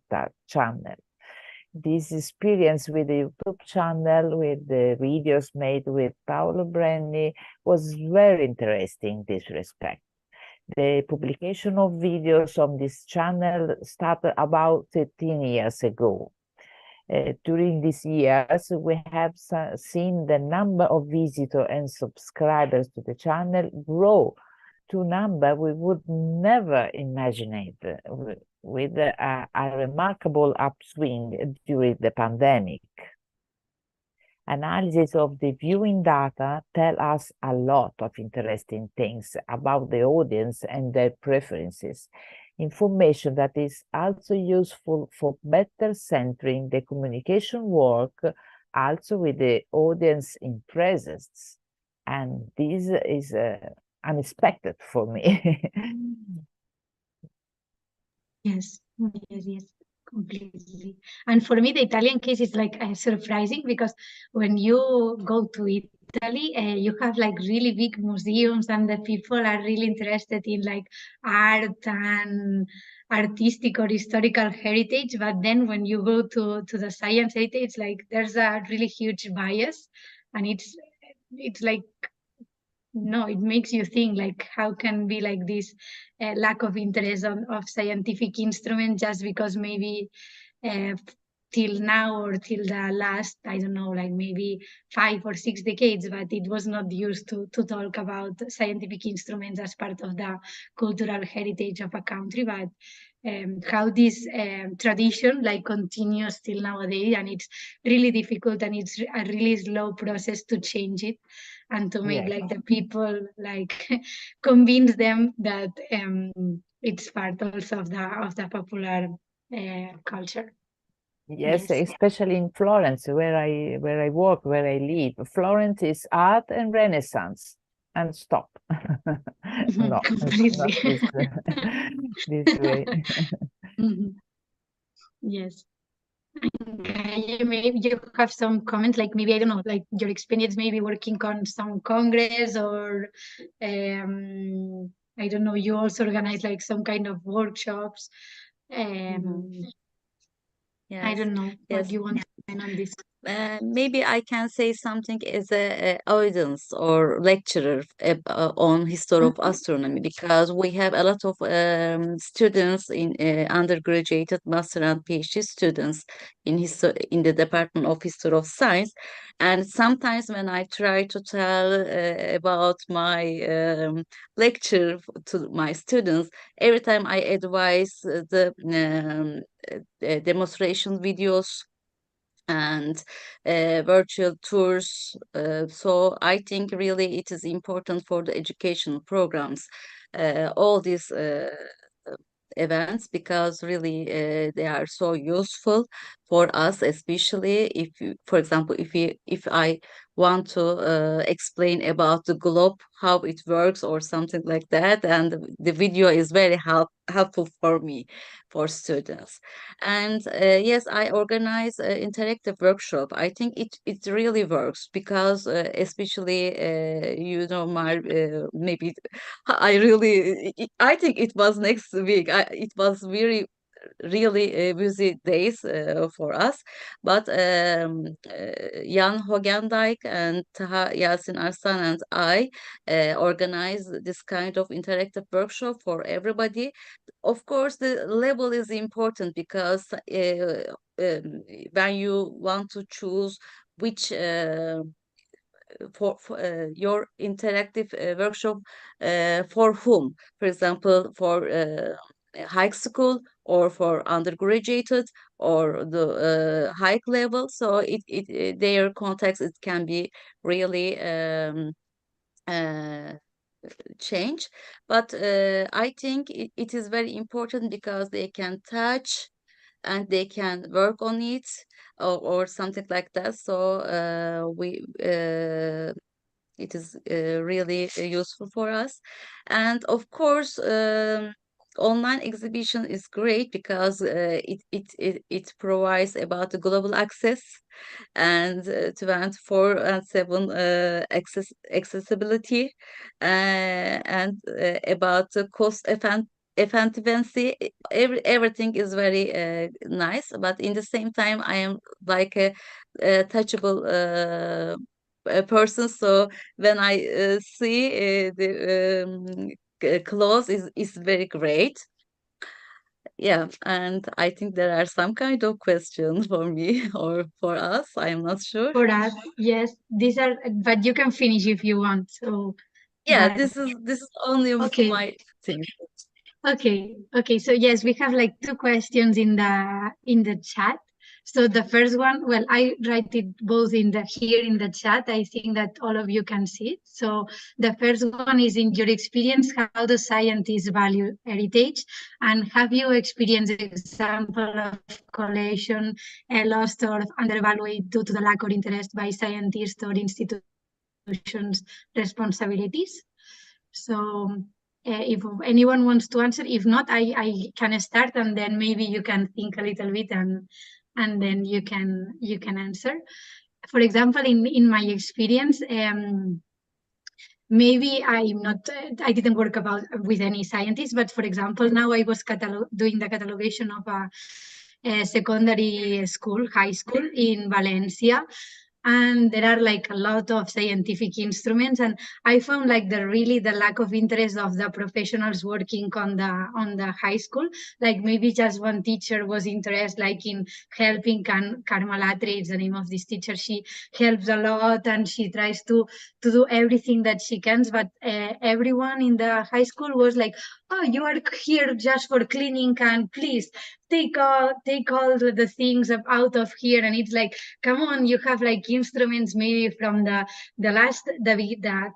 channel. This experience with the YouTube channel, with the videos made with Paolo Brenni, was very interesting in this respect. The publication of videos on this channel started about 13 years ago. During these years, we have seen the number of visitors and subscribers to the channel grow to a number we would never imagine it, with a remarkable upswing during the pandemic. Analysis of the viewing data tell us a lot of interesting things about the audience and their preferences. Information that is also useful for better centering the communication work also with the audience in presence. And this is unexpected for me. Yes, yes, completely. And for me, the Italian case is like surprising because when you go to Italy, you have like really big museums and the people are really interested in like art and artistic or historical heritage. But then when you go to the science heritage, like there's a really huge bias, and it's like no, it makes you think like how can be like this lack of interest of scientific instruments just because maybe uh, till now or till the last, I don't know, like maybe 5 or 6 decades, but it was not used to talk about scientific instruments as part of the cultural heritage of a country. But how this tradition like continues till nowadays, and it's really difficult and it's a really slow process to change it and to make like the people like convince them that it's part also of the popular culture. Yes, especially in Florence, where I work, where I live. Florence is art and Renaissance, and stop. No, completely. This way. Yes. Okay, maybe you have some comments, like maybe I don't know, like your experience maybe working on some congress, or I don't know, you also organize like some kind of workshops. I don't know what you want to say on this. Maybe I can say something as a audience or lecturer on history of astronomy, because we have a lot of students in undergraduate, master and PhD students in the Department of History of Science, and sometimes when I try to tell about my lecture to my students, every time I advise the demonstration videos and virtual tours. So I think really it is important for the educational programs, all these events, because really they are so useful for us, especially for example, if I want to explain about the globe, how it works or something like that, and the video is very helpful for me, for students. And yes, I organize interactive workshop. I think it really works because especially my maybe I really I think it was next week. It was very really busy days for us. But Jan Hogendijk and Taha Yasin Arslan and I organized this kind of interactive workshop for everybody. Of course, the level is important because when you want to choose which for your interactive workshop for whom? For example, for high school or for undergraduate or the high level. So their context, it can be really uh, change. But I think it is very important because they can touch and they can work on it, or something like that. So it is really useful for us. And of course, online exhibition is great because it provides about the global access and 24/7 accessibility, and about the cost efficiency. Everything is very nice, but in the same time I am like a touchable a person. So when I see the clothes is very great. Yeah, and I think there are some kind of questions for me or for us. I'm not sure. For us, yes, these are, but you can finish if you want. So, Yeah, but this is only okay. my thing. Okay. So yes, we have like two questions in the chat. So the first one, well, I write it both here in the chat. I think that all of you can see it. So the first one is, in your experience, how do scientists value heritage? And have you experienced example of collection lost or undervalued due to the lack of interest by scientists or institutions' responsibilities? So if anyone wants to answer, if not, I can start, and then maybe you can think a little bit, and then you can answer. For example, in my experience, maybe I didn't work with any scientists, but for example, now I was doing the catalogation of a secondary school, high school in Valencia. And there are like a lot of scientific instruments, and I found like the lack of interest of the professionals working on the high school. Like maybe just one teacher was interested, like in helping. Carmela is the name of this teacher. She helps a lot, and she tries to do everything that she can. But everyone in the high school was like, "Oh, you are here just for cleaning, and please take all the things out of here." And it's like, come on, you have like instruments maybe from the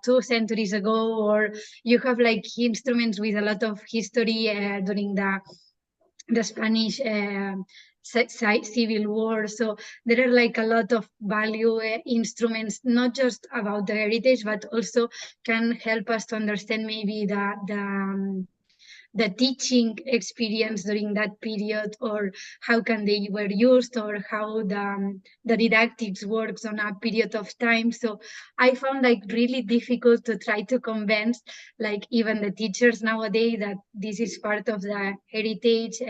2 centuries ago, or you have like instruments with a lot of history during the Spanish Civil War. So there are like a lot of value instruments, not just about the heritage, but also can help us to understand maybe the teaching experience during that period, or how can they were used, or how the didactics works on a period of time. So I found like really difficult to try to convince like even the teachers nowadays that this is part of the heritage,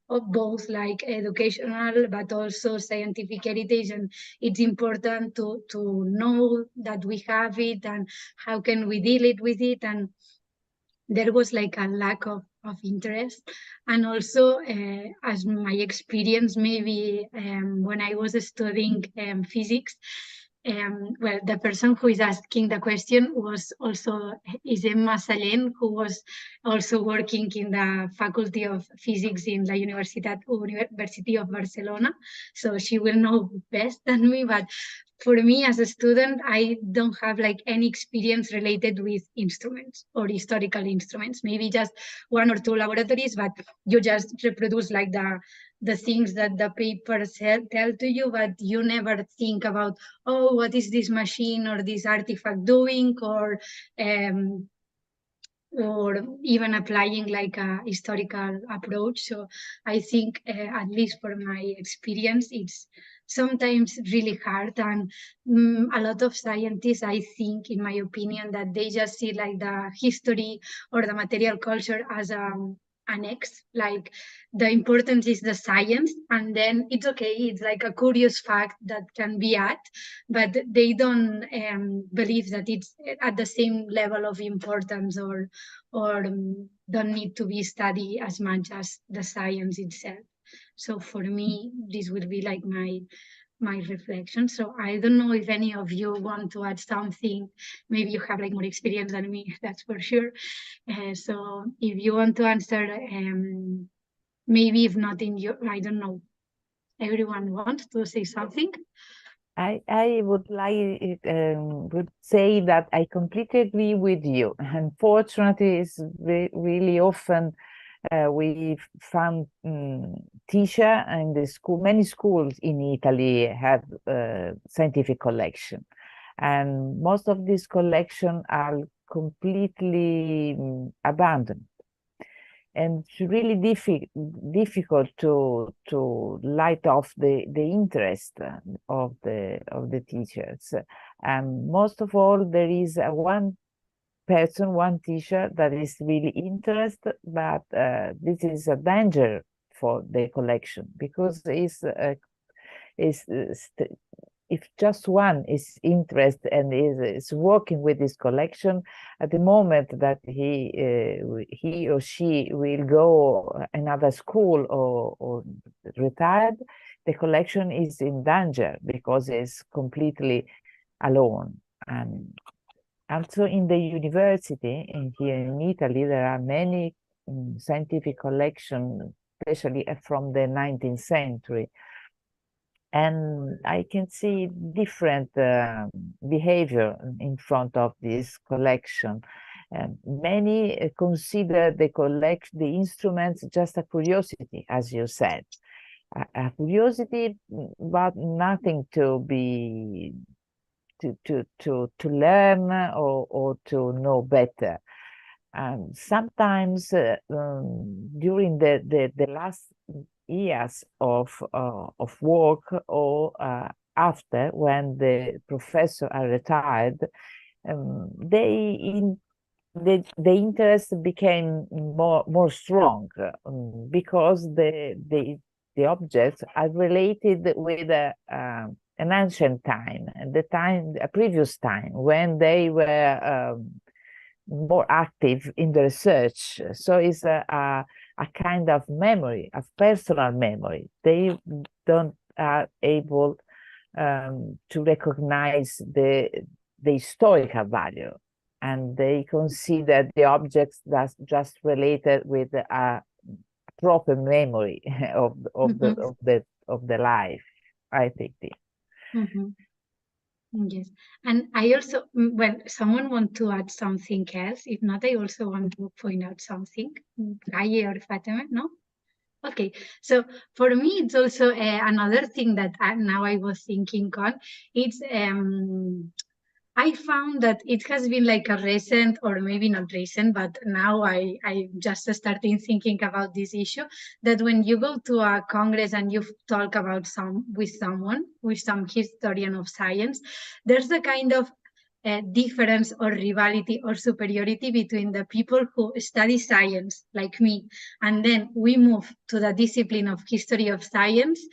of both like educational but also scientific heritage, and it's important to know that we have it, and how can we deal it with it. And there was like a lack of interest. And also, as my experience, maybe when I was studying physics, well, the person who is asking the question is Emma Salén, who was also working in the Faculty of Physics in the University of Barcelona. So she will know best than me, but for me as a student, I don't have like any experience related with instruments or historical instruments. Maybe just one or two laboratories, but you just reproduce like the things that the papers tell to you, but you never think about, oh, what is this machine or this artifact doing, or even applying like a historical approach. So I think, at least for my experience, it's sometimes really hard. And a lot of scientists, I think, in my opinion, that they just see like the history or the material culture as annex, like the importance is the science, and then it's okay, it's like a curious fact that can be added, but they don't believe that it's at the same level of importance, or don't need to be studied as much as the science itself. So for me, this would be like my reflection. So I don't know if any of you want to add something. Maybe you have like more experience than me, that's for sure. So if you want to answer, maybe if not in your, I don't know, everyone wants to say something? I would like would say that I completely agree with you. Unfortunately, it's really often we found teacher in the school. Many schools in Italy have scientific collection, and most of these collections are completely abandoned. And it's really difficult to light off the interest of the teachers. And most of all, there is one person, one teacher that is really interested, but this is a danger for the collection, because if just one is interested and is working with this collection, at the moment that he or she will go another school or retired, the collection is in danger because it's completely alone. And also in the university, here in Italy, there are many scientific collections, especially from the 19th century. And I can see different behavior in front of this collection. Many consider the instruments just a curiosity, as you said, a curiosity, but nothing to be to learn or to know better. Sometimes during the last years of work, or after, when the professor are retired, the interest became more strong, because the objects are related with an ancient time, a previous time when they were more active in the research. So it's a kind of memory, of personal memory. They don't are able to recognize the historical value, and they consider the objects that's just related with a proper memory of the life, I think. Yes, and I also, when someone want to add something else, if not, I also want to point out something. Gaye or Fatemeh, no? Okay, so for me, it's also another thing that now I was thinking on. It's I found that it has been like a recent, or maybe not recent, but now I just started thinking about this issue, that when you go to a congress and you talk about with some historian of science, there's a kind of difference or rivalry or superiority between the people who study science, like me, and then we move to the discipline of history of science,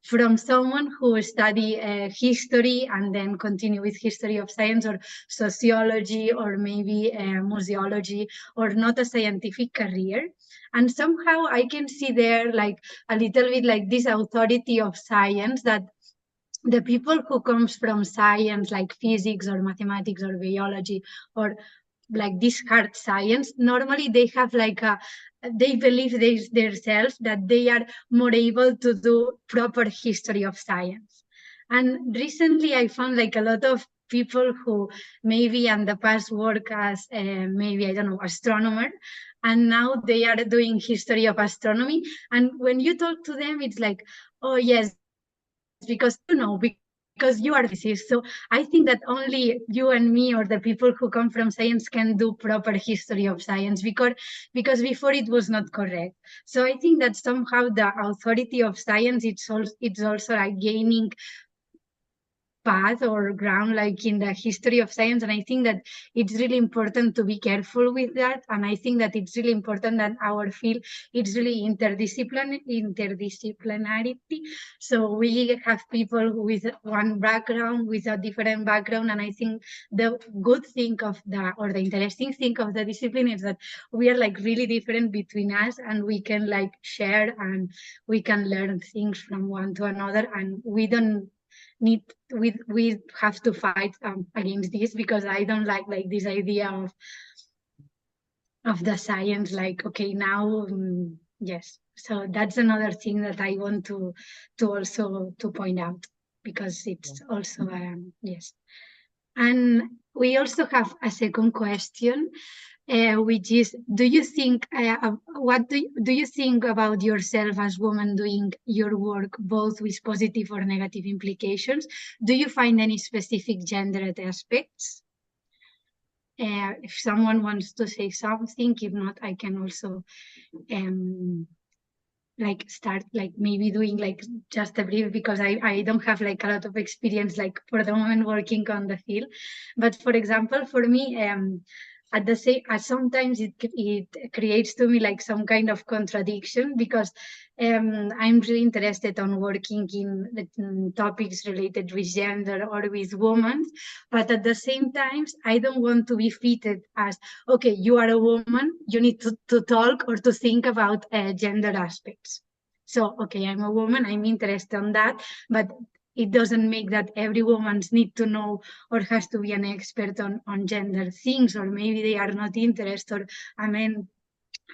from someone who study history and then continue with history of science, or sociology, or maybe museology, or not a scientific career. And somehow I can see there like a little bit like this authority of science, that the people who comes from science, like physics or mathematics or biology, or like this hard science, normally they have like they believe themselves that they are more able to do proper history of science. And recently I found like a lot of people who maybe in the past work as maybe, I don't know, astronomer, and now they are doing history of astronomy. And when you talk to them, it's like, oh yes, because because you are physicists. So I think that only you and me, or the people who come from science, can do proper history of science, because before it was not correct. So I think that somehow the authority of science, it's also like gaining path or ground, like in the history of science. And I think that it's really important to be careful with that. And I think that it's really important that our field, it's really interdisciplinarity. So we have people with one background, with a different background. And I think the good thing of the interesting thing of the discipline is that we are like really different between us, and we can like share, and we can learn things from one to another, and we don't we have to fight against this, because I don't like this idea of the science, like, okay, now yes. So that's another thing that I want to also to point out, because it's also yes. And we also have a second question, which is, do you think what do you think about yourself as woman doing your work, both with positive or negative implications? Do you find any specific gendered aspects? If someone wants to say something, if not, I can also like start like maybe doing like just a brief, because I don't have like a lot of experience like for the moment working on the field. But for example, for me, at the same, sometimes it creates to me like some kind of contradiction, because I'm really interested on working in topics related with gender or with women, but at the same time, I don't want to be fitted as, okay, you are a woman, you need to talk or to think about gender aspects. So, okay, I'm a woman, I'm interested on that, but it doesn't make that every woman needs to know or has to be an expert on gender things, or maybe they are not interested, or a man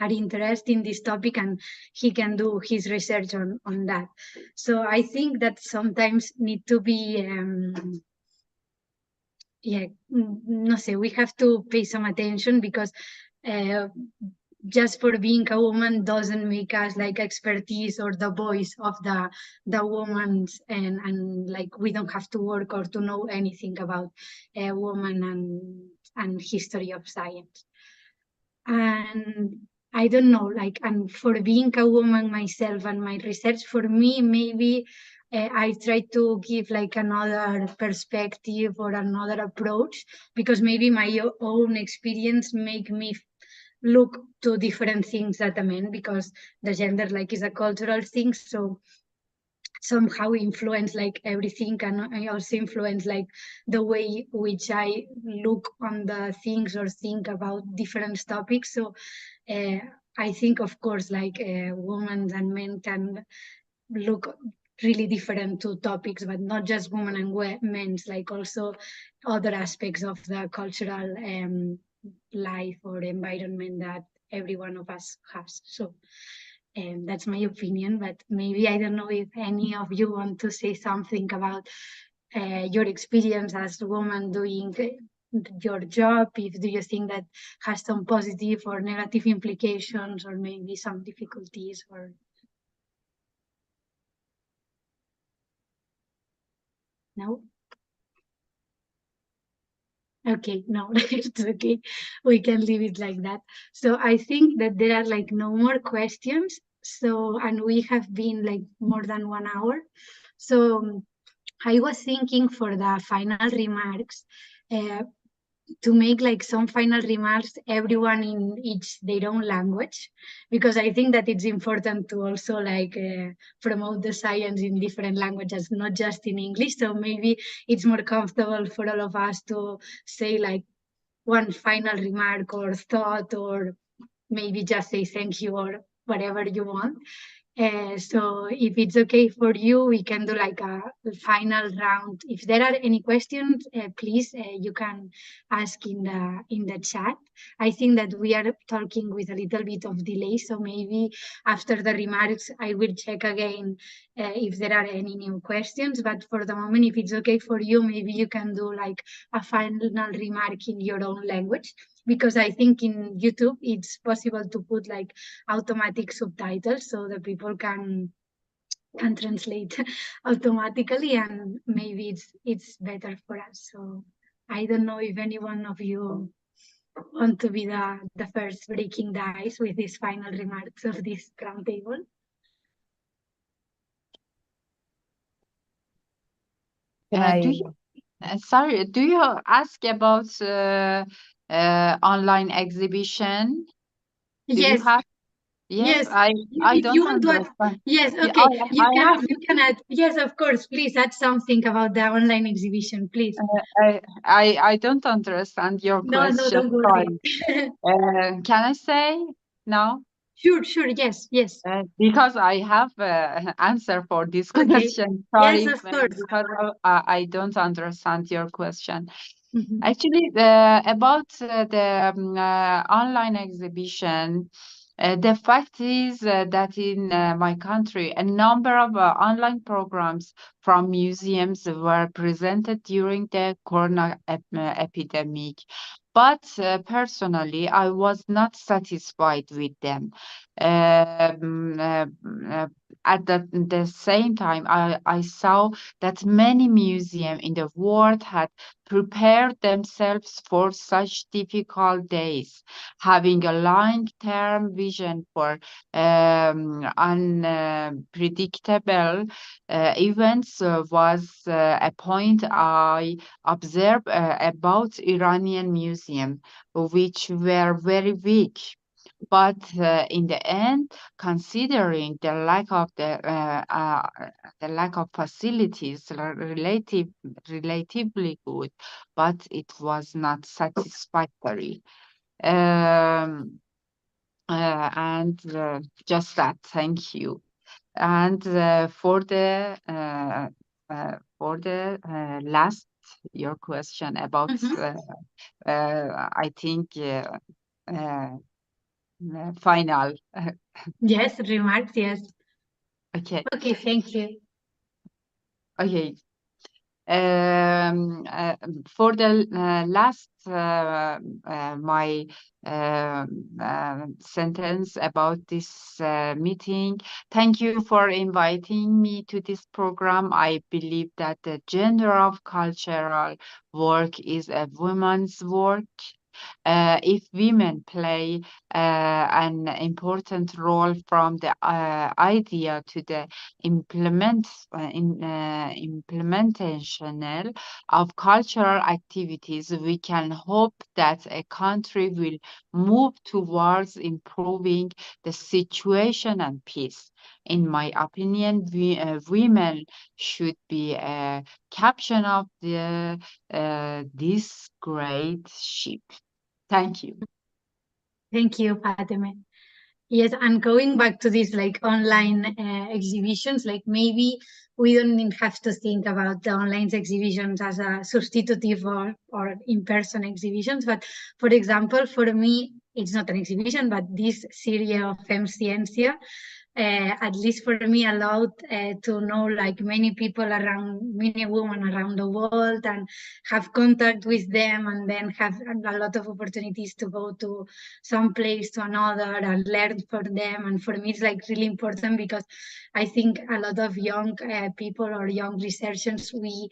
are interested in this topic and he can do his research on that. So I think that sometimes need to be, yeah, no sé, we have to pay some attention, because just for being a woman doesn't make us like expertise or the voice of the woman, and like we don't have to work or to know anything about a woman and history of science. And I don't know, like, and for being a woman myself and my research, for me, maybe I try to give like another perspective or another approach, because maybe my own experience make me look to different things at a man, because the gender like is a cultural thing, so somehow influence like everything, and I also influence like the way which I look on the things or think about different topics. So I think, of course, like women and men can look really different to topics, but not just women and men, like also other aspects of the cultural life or environment that every one of us has. So that's my opinion, but maybe I don't know if any of you want to say something about your experience as a woman doing your job. If do you think that has some positive or negative implications, or maybe some difficulties, or no? Okay, no, it's okay. We can leave it like that. So I think that there are like no more questions. So, and we have been like more than 1 hour. So I was thinking for the final remarks, to make like some final remarks, everyone in each their own language, because I think that it's important to also like promote the science in different languages, not just in English. So maybe it's more comfortable for all of us to say like one final remark or thought, or maybe just say thank you or whatever you want. So if it's okay for you, we can do like a final round. If there are any questions, please, you can ask in the chat. I think that we are talking with a little bit of delay, so maybe after the remarks, I will check again if there are any new questions. But for the moment, if it's okay for you, maybe you can do like a final remark in your own language, because I think in YouTube it's possible to put like automatic subtitles, so the people can translate automatically, and maybe it's better for us. So I don't know if any one of you want to be the first breaking the ice with these final remarks of this roundtable. Do you ask about online exhibition? Do yes. You have? Yes, I don't understand. Yes, okay. You can add. Yes, of course. Please add something about the online exhibition, please. I don't understand your question. No, don't worry. Can I say no? Sure, sure. Yes, yes. Because I have answer for this Okay. question. Yes, Sorry, of course. because I don't understand your question. Mhm. Actually, about the online exhibition, the fact is that in my country, a number of online programs from museums were presented during the corona epidemic. But personally, I was not satisfied with them. Um, uh, uh, at the same time, I saw that many museums in the world had prepared themselves for such difficult days, having a long-term vision for unpredictable events was a point I observed about Iranian museum, which were very weak. But in the end, considering the lack of facilities, relatively good, but it was not satisfactory. Um, and just that, thank you. And for the last your question about I think final. Yes, remarks. Yes. Okay. Okay, thank you. Okay. For the last my sentence about this meeting, thank you for inviting me to this program. I believe that the gender of cultural work is a woman's work. If women play an important role from the idea to the implementation of cultural activities, we can hope that a country will move towards improving the situation and peace. In my opinion, women should be a captain of this great ship. Thank you. Thank you, Fatemeh. Yes, and going back to these like online exhibitions, like maybe we don't even have to think about the online exhibitions as a substitutive or in-person exhibitions. But for example, for me, it's not an exhibition, but this series of FEM Ciència, at least for me, allowed to know like many people around, many women around the world and have contact with them, and then have a lot of opportunities to go to some place to another and learn from them. And for me, it's like really important because I think a lot of young people or young researchers, we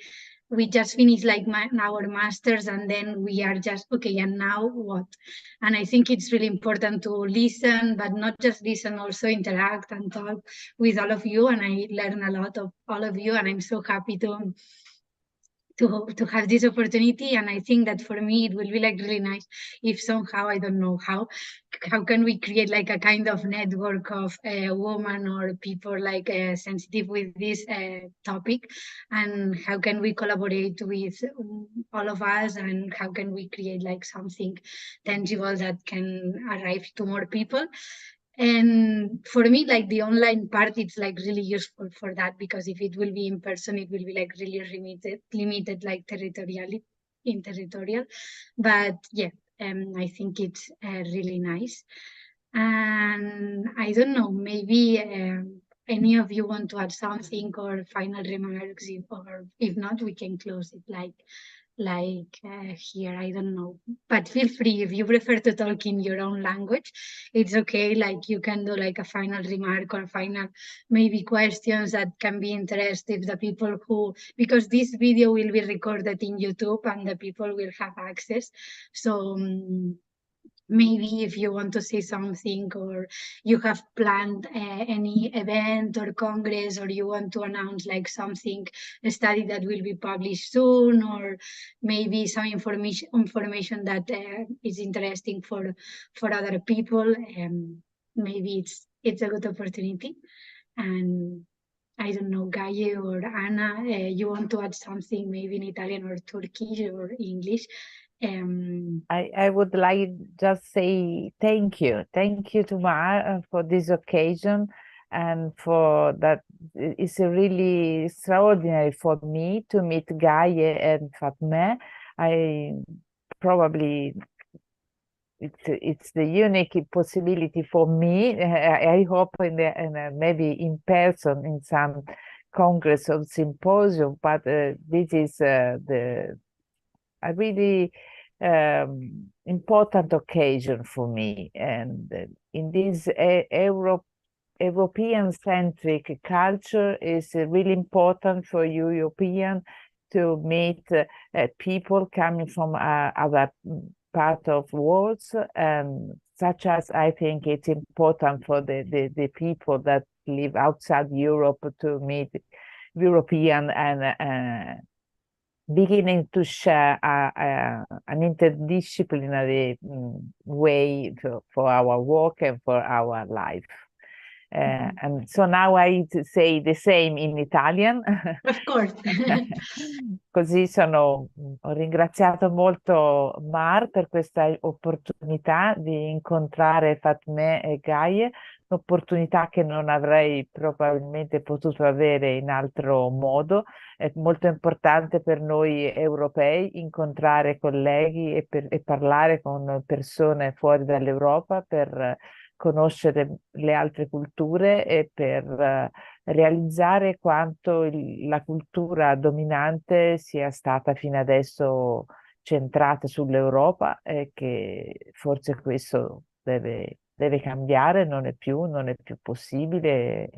just finished like our masters, and then we are just okay, and now what? And I think it's really important to listen, but not just listen, also interact and talk with all of you. And I learn a lot of all of you, and I'm so happy to have this opportunity. And I think that for me it will be like really nice if somehow, I don't know how can we create like a kind of network of women or people like sensitive with this topic, and how can we collaborate with all of us, and how can we create like something tangible that can arrive to more people. And for me, like the online part, it's like really useful for that, because if it will be in person, it will be like really limited like territorial. But yeah, I think it's really nice. And I don't know, maybe any of you want to add something or final remarks, or if not, we can close it here, I don't know. But feel free, if you prefer to talk in your own language, it's okay. Like you can do like a final remark or final maybe questions that can be interesting the people who, because this video will be recorded in YouTube and the people will have access. So maybe if you want to say something, or you have planned any event or congress, or you want to announce like something, a study that will be published soon, or maybe some information that is interesting for other people, maybe it's a good opportunity. And I don't know, Gaye or Anna, you want to add something maybe in Italian or Turkish or English? I would like just say thank you to Mar for this occasion, and for that. It's really extraordinary for me to meet Gaye and Fatemeh. I probably it's the unique possibility for me. I hope maybe in person in some congress or symposium, but this is a really important occasion for me. And in this European-centric culture, is really important for you European to meet people coming from other part of worlds, and such as I think it's important for the people that live outside Europe to meet European and beginning to share an interdisciplinary way for our work and for our life. And so now I say the same in Italian. Of course. Così ho ringraziato molto Mar per questa opportunità di incontrare Fatemeh e Gaye, un'opportunità che non avrei probabilmente potuto avere in altro modo. È molto importante per noi europei incontrare colleghi e parlare con persone fuori dall'Europa per conoscere le altre culture e per realizzare quanto la cultura dominante sia stata fino adesso centrata sull'Europa, e che forse questo deve cambiare, non è più possibile.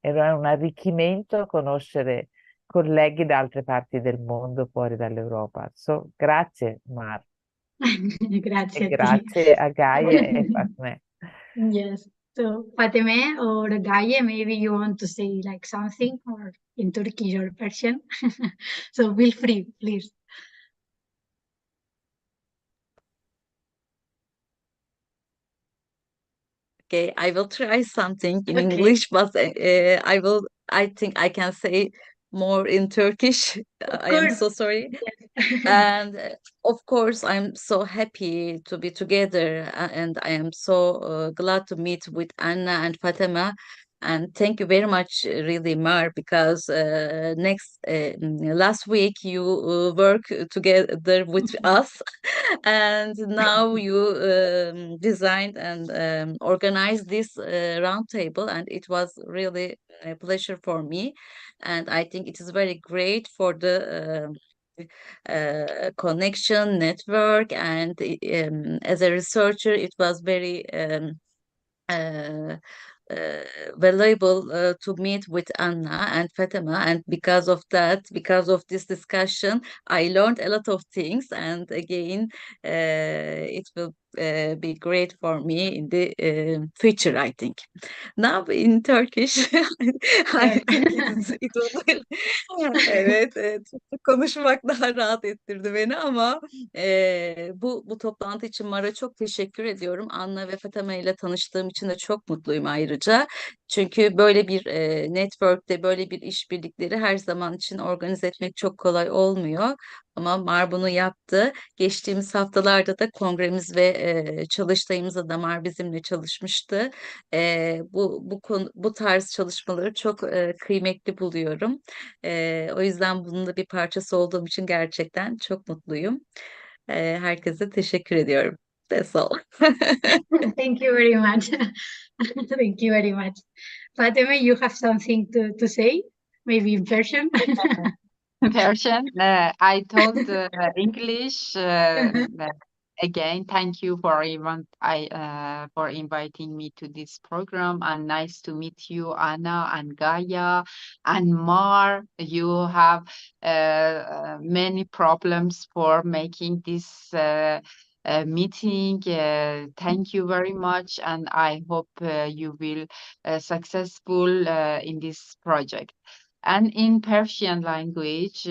È un arricchimento conoscere colleghi da altre parti del mondo fuori dall'Europa. Grazie Mar, Grazie e a te. grazie a Gaye e Fatemeh. Yes. So Fatemeh or Gaye, maybe you want to say like something, or in Turkish or Persian. So feel free, please. Okay, I will try something in Okay. English, but I think I can say more in Turkish. Of I am course. so sorry. Yes. And of course, I'm so happy to be together, and I am so glad to meet with Anna and Fatemeh. And thank you very much, really, Mar, because last week you work together with us, and now you designed and organized this roundtable, and it was really a pleasure for me. And I think it is very great for the connection network, and as a researcher it was very uh, valuable to meet with Anna and Fatemeh, and because of that, because of this discussion, I learned a lot of things, and again it will be great for me in the future, I think. Now in Turkish, it was evet, Türkçe konuşmak daha rahat ettirdi beni, ama bu toplantı için Mar'a çok teşekkür ediyorum. Anna ve Fatemeh ile tanıştığım için de çok mutluyum ayrıca. Çünkü böyle bir network'te böyle bir işbirlikleri her zaman için organize etmek çok kolay olmuyor. Ama Mar bunu yaptı. Geçtiğimiz haftalarda da kongremiz ve çalıştayımızda da Mar bizimle çalışmıştı. Bu tarz çalışmaları çok kıymetli buluyorum. O yüzden bunun da bir parçası olduğum için gerçekten çok mutluyum. Herkese teşekkür ediyorum. That's all. Thank you very much. Thank you very much. Fatemeh, you have something to say, maybe in Persian. Persian. I told English. Again, thank you for for inviting me to this program, and nice to meet you, Anna and Gaia and Mar. You have many problems for making this meeting. Thank you very much, and I hope you will successful in this project. And in Persian language,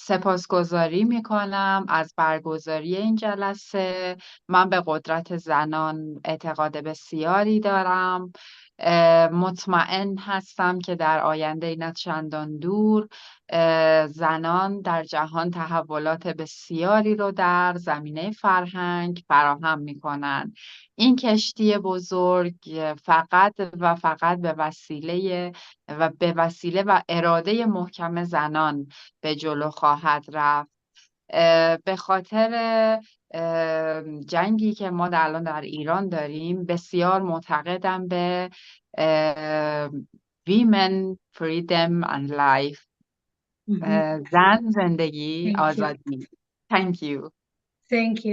سپاسگزاری میکنم از برگزاری این جلسه. من به قدرت زنان اعتقاد بسیاری دارم. مطمئن هستم که در آینده نه چندان دور زنان در جهان تحولات بسیاری رو در زمینه فرهنگ فراهم می‌کنند. این کشتی بزرگ فقط به وسیله و اراده محکم زنان به جلو خواهد رفت. به خاطر جنگی که ما الان در ایران داریم بسیار معتقدم به women freedom and life. زن زندگی آزادی. Thank you. Thank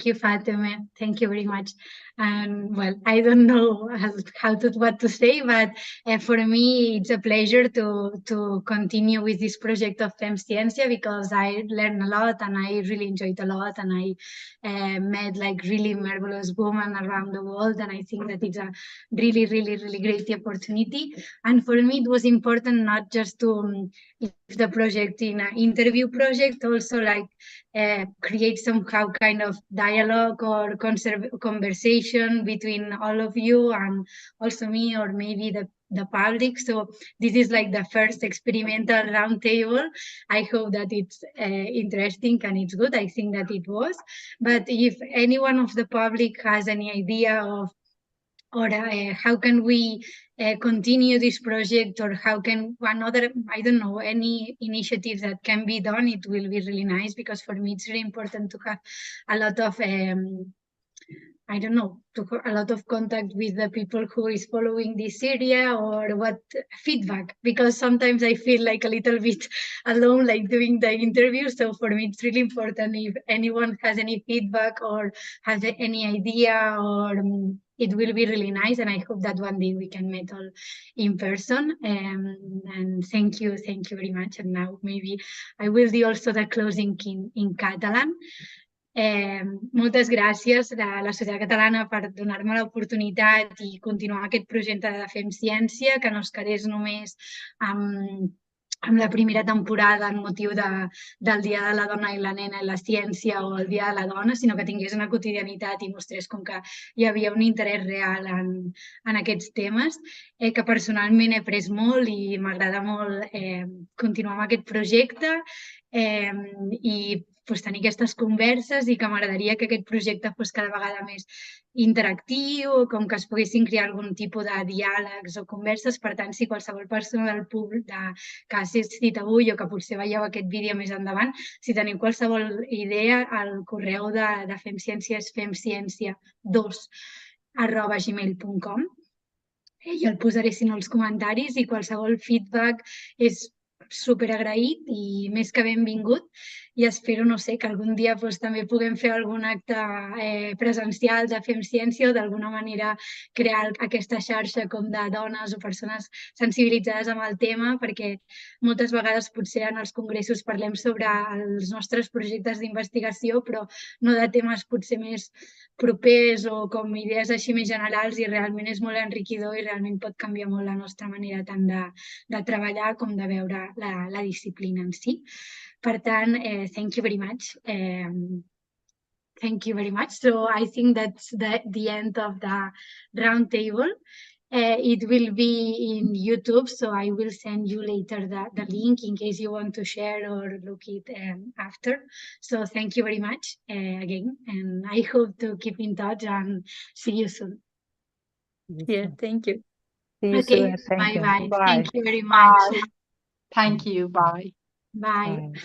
you, Fatemeh. Thank you very much. And well, I don't know what to say, but for me, it's a pleasure to continue with this project of FEM Ciència, because I learned a lot and I really enjoyed a lot, and I met like really marvelous women around the world, and I think that it's a really, really, really great opportunity. And for me, it was important not just to leave the project in an interview project, also like create somehow kind of dialogue or conversation between all of you and also me, or maybe the public. So this is like the first experimental roundtable. I hope that it's interesting and it's good. I think that it was. But if anyone of the public has any idea of how can we continue this project, or how can another, I don't know, any initiatives that can be done, it will be really nice, because for me it's really important to have a lot of I don't know, a lot of contact with the people who is following this area, or what feedback, because sometimes I feel like a little bit alone, like doing the interview. So for me, it's really important if anyone has any feedback or has any idea, or it will be really nice. And I hope that one day we can meet all in person. And thank you very much. And now maybe I will do also the closing in Catalan. Moltes gràcies a la societat catalana per donar-me l'oportunitat i continuar aquest projecte de FEM Ciència, que no es quedés només amb la primera temporada en motiu del Dia de la Dona i la Nena i la Ciència, o el Dia de la Dona, sinó que tingués una quotidianitat i mostrés com que hi havia un interès real en aquests temes, que personalment he après molt i m'agrada molt continuar amb aquest projecte i tenir aquestes converses, i que m'agradaria que aquest projecte fos cada vegada més interactiu, com que es poguessin crear algun tipus de diàlegs o converses. Per tant, si qualsevol persona del públic que ha assistit avui, o que potser veieu aquest vídeo més endavant, si teniu qualsevol idea, el correu de FEM Ciència és femciència2@gmail.com. I el posaré, si no, als comentaris, i qualsevol feedback és super agraït i més que benvingut. I espero, no sé, que algun dia també puguem fer algun acte presencial de FEM Ciència, o d'alguna manera crear aquesta xarxa com de dones o persones sensibilitzades amb el tema, perquè moltes vegades potser en els congressos parlem sobre els nostres projectes d'investigació, però no de temes potser més propers o com idees així més generals, i realment és molt enriquidor i realment pot canviar molt la nostra manera tant de treballar com de veure la disciplina en si. Per tant, thank you very much. Thank you very much. So I think that's the end of the roundtable. It will be in YouTube, so I will send you later the link in case you want to share or look it after. So thank you very much again, and I hope to keep in touch and see you soon. Yeah, thank you. See you Okay, soon. bye-bye. Bye. Thank you very much. Thank you. Bye. Bye. Bye.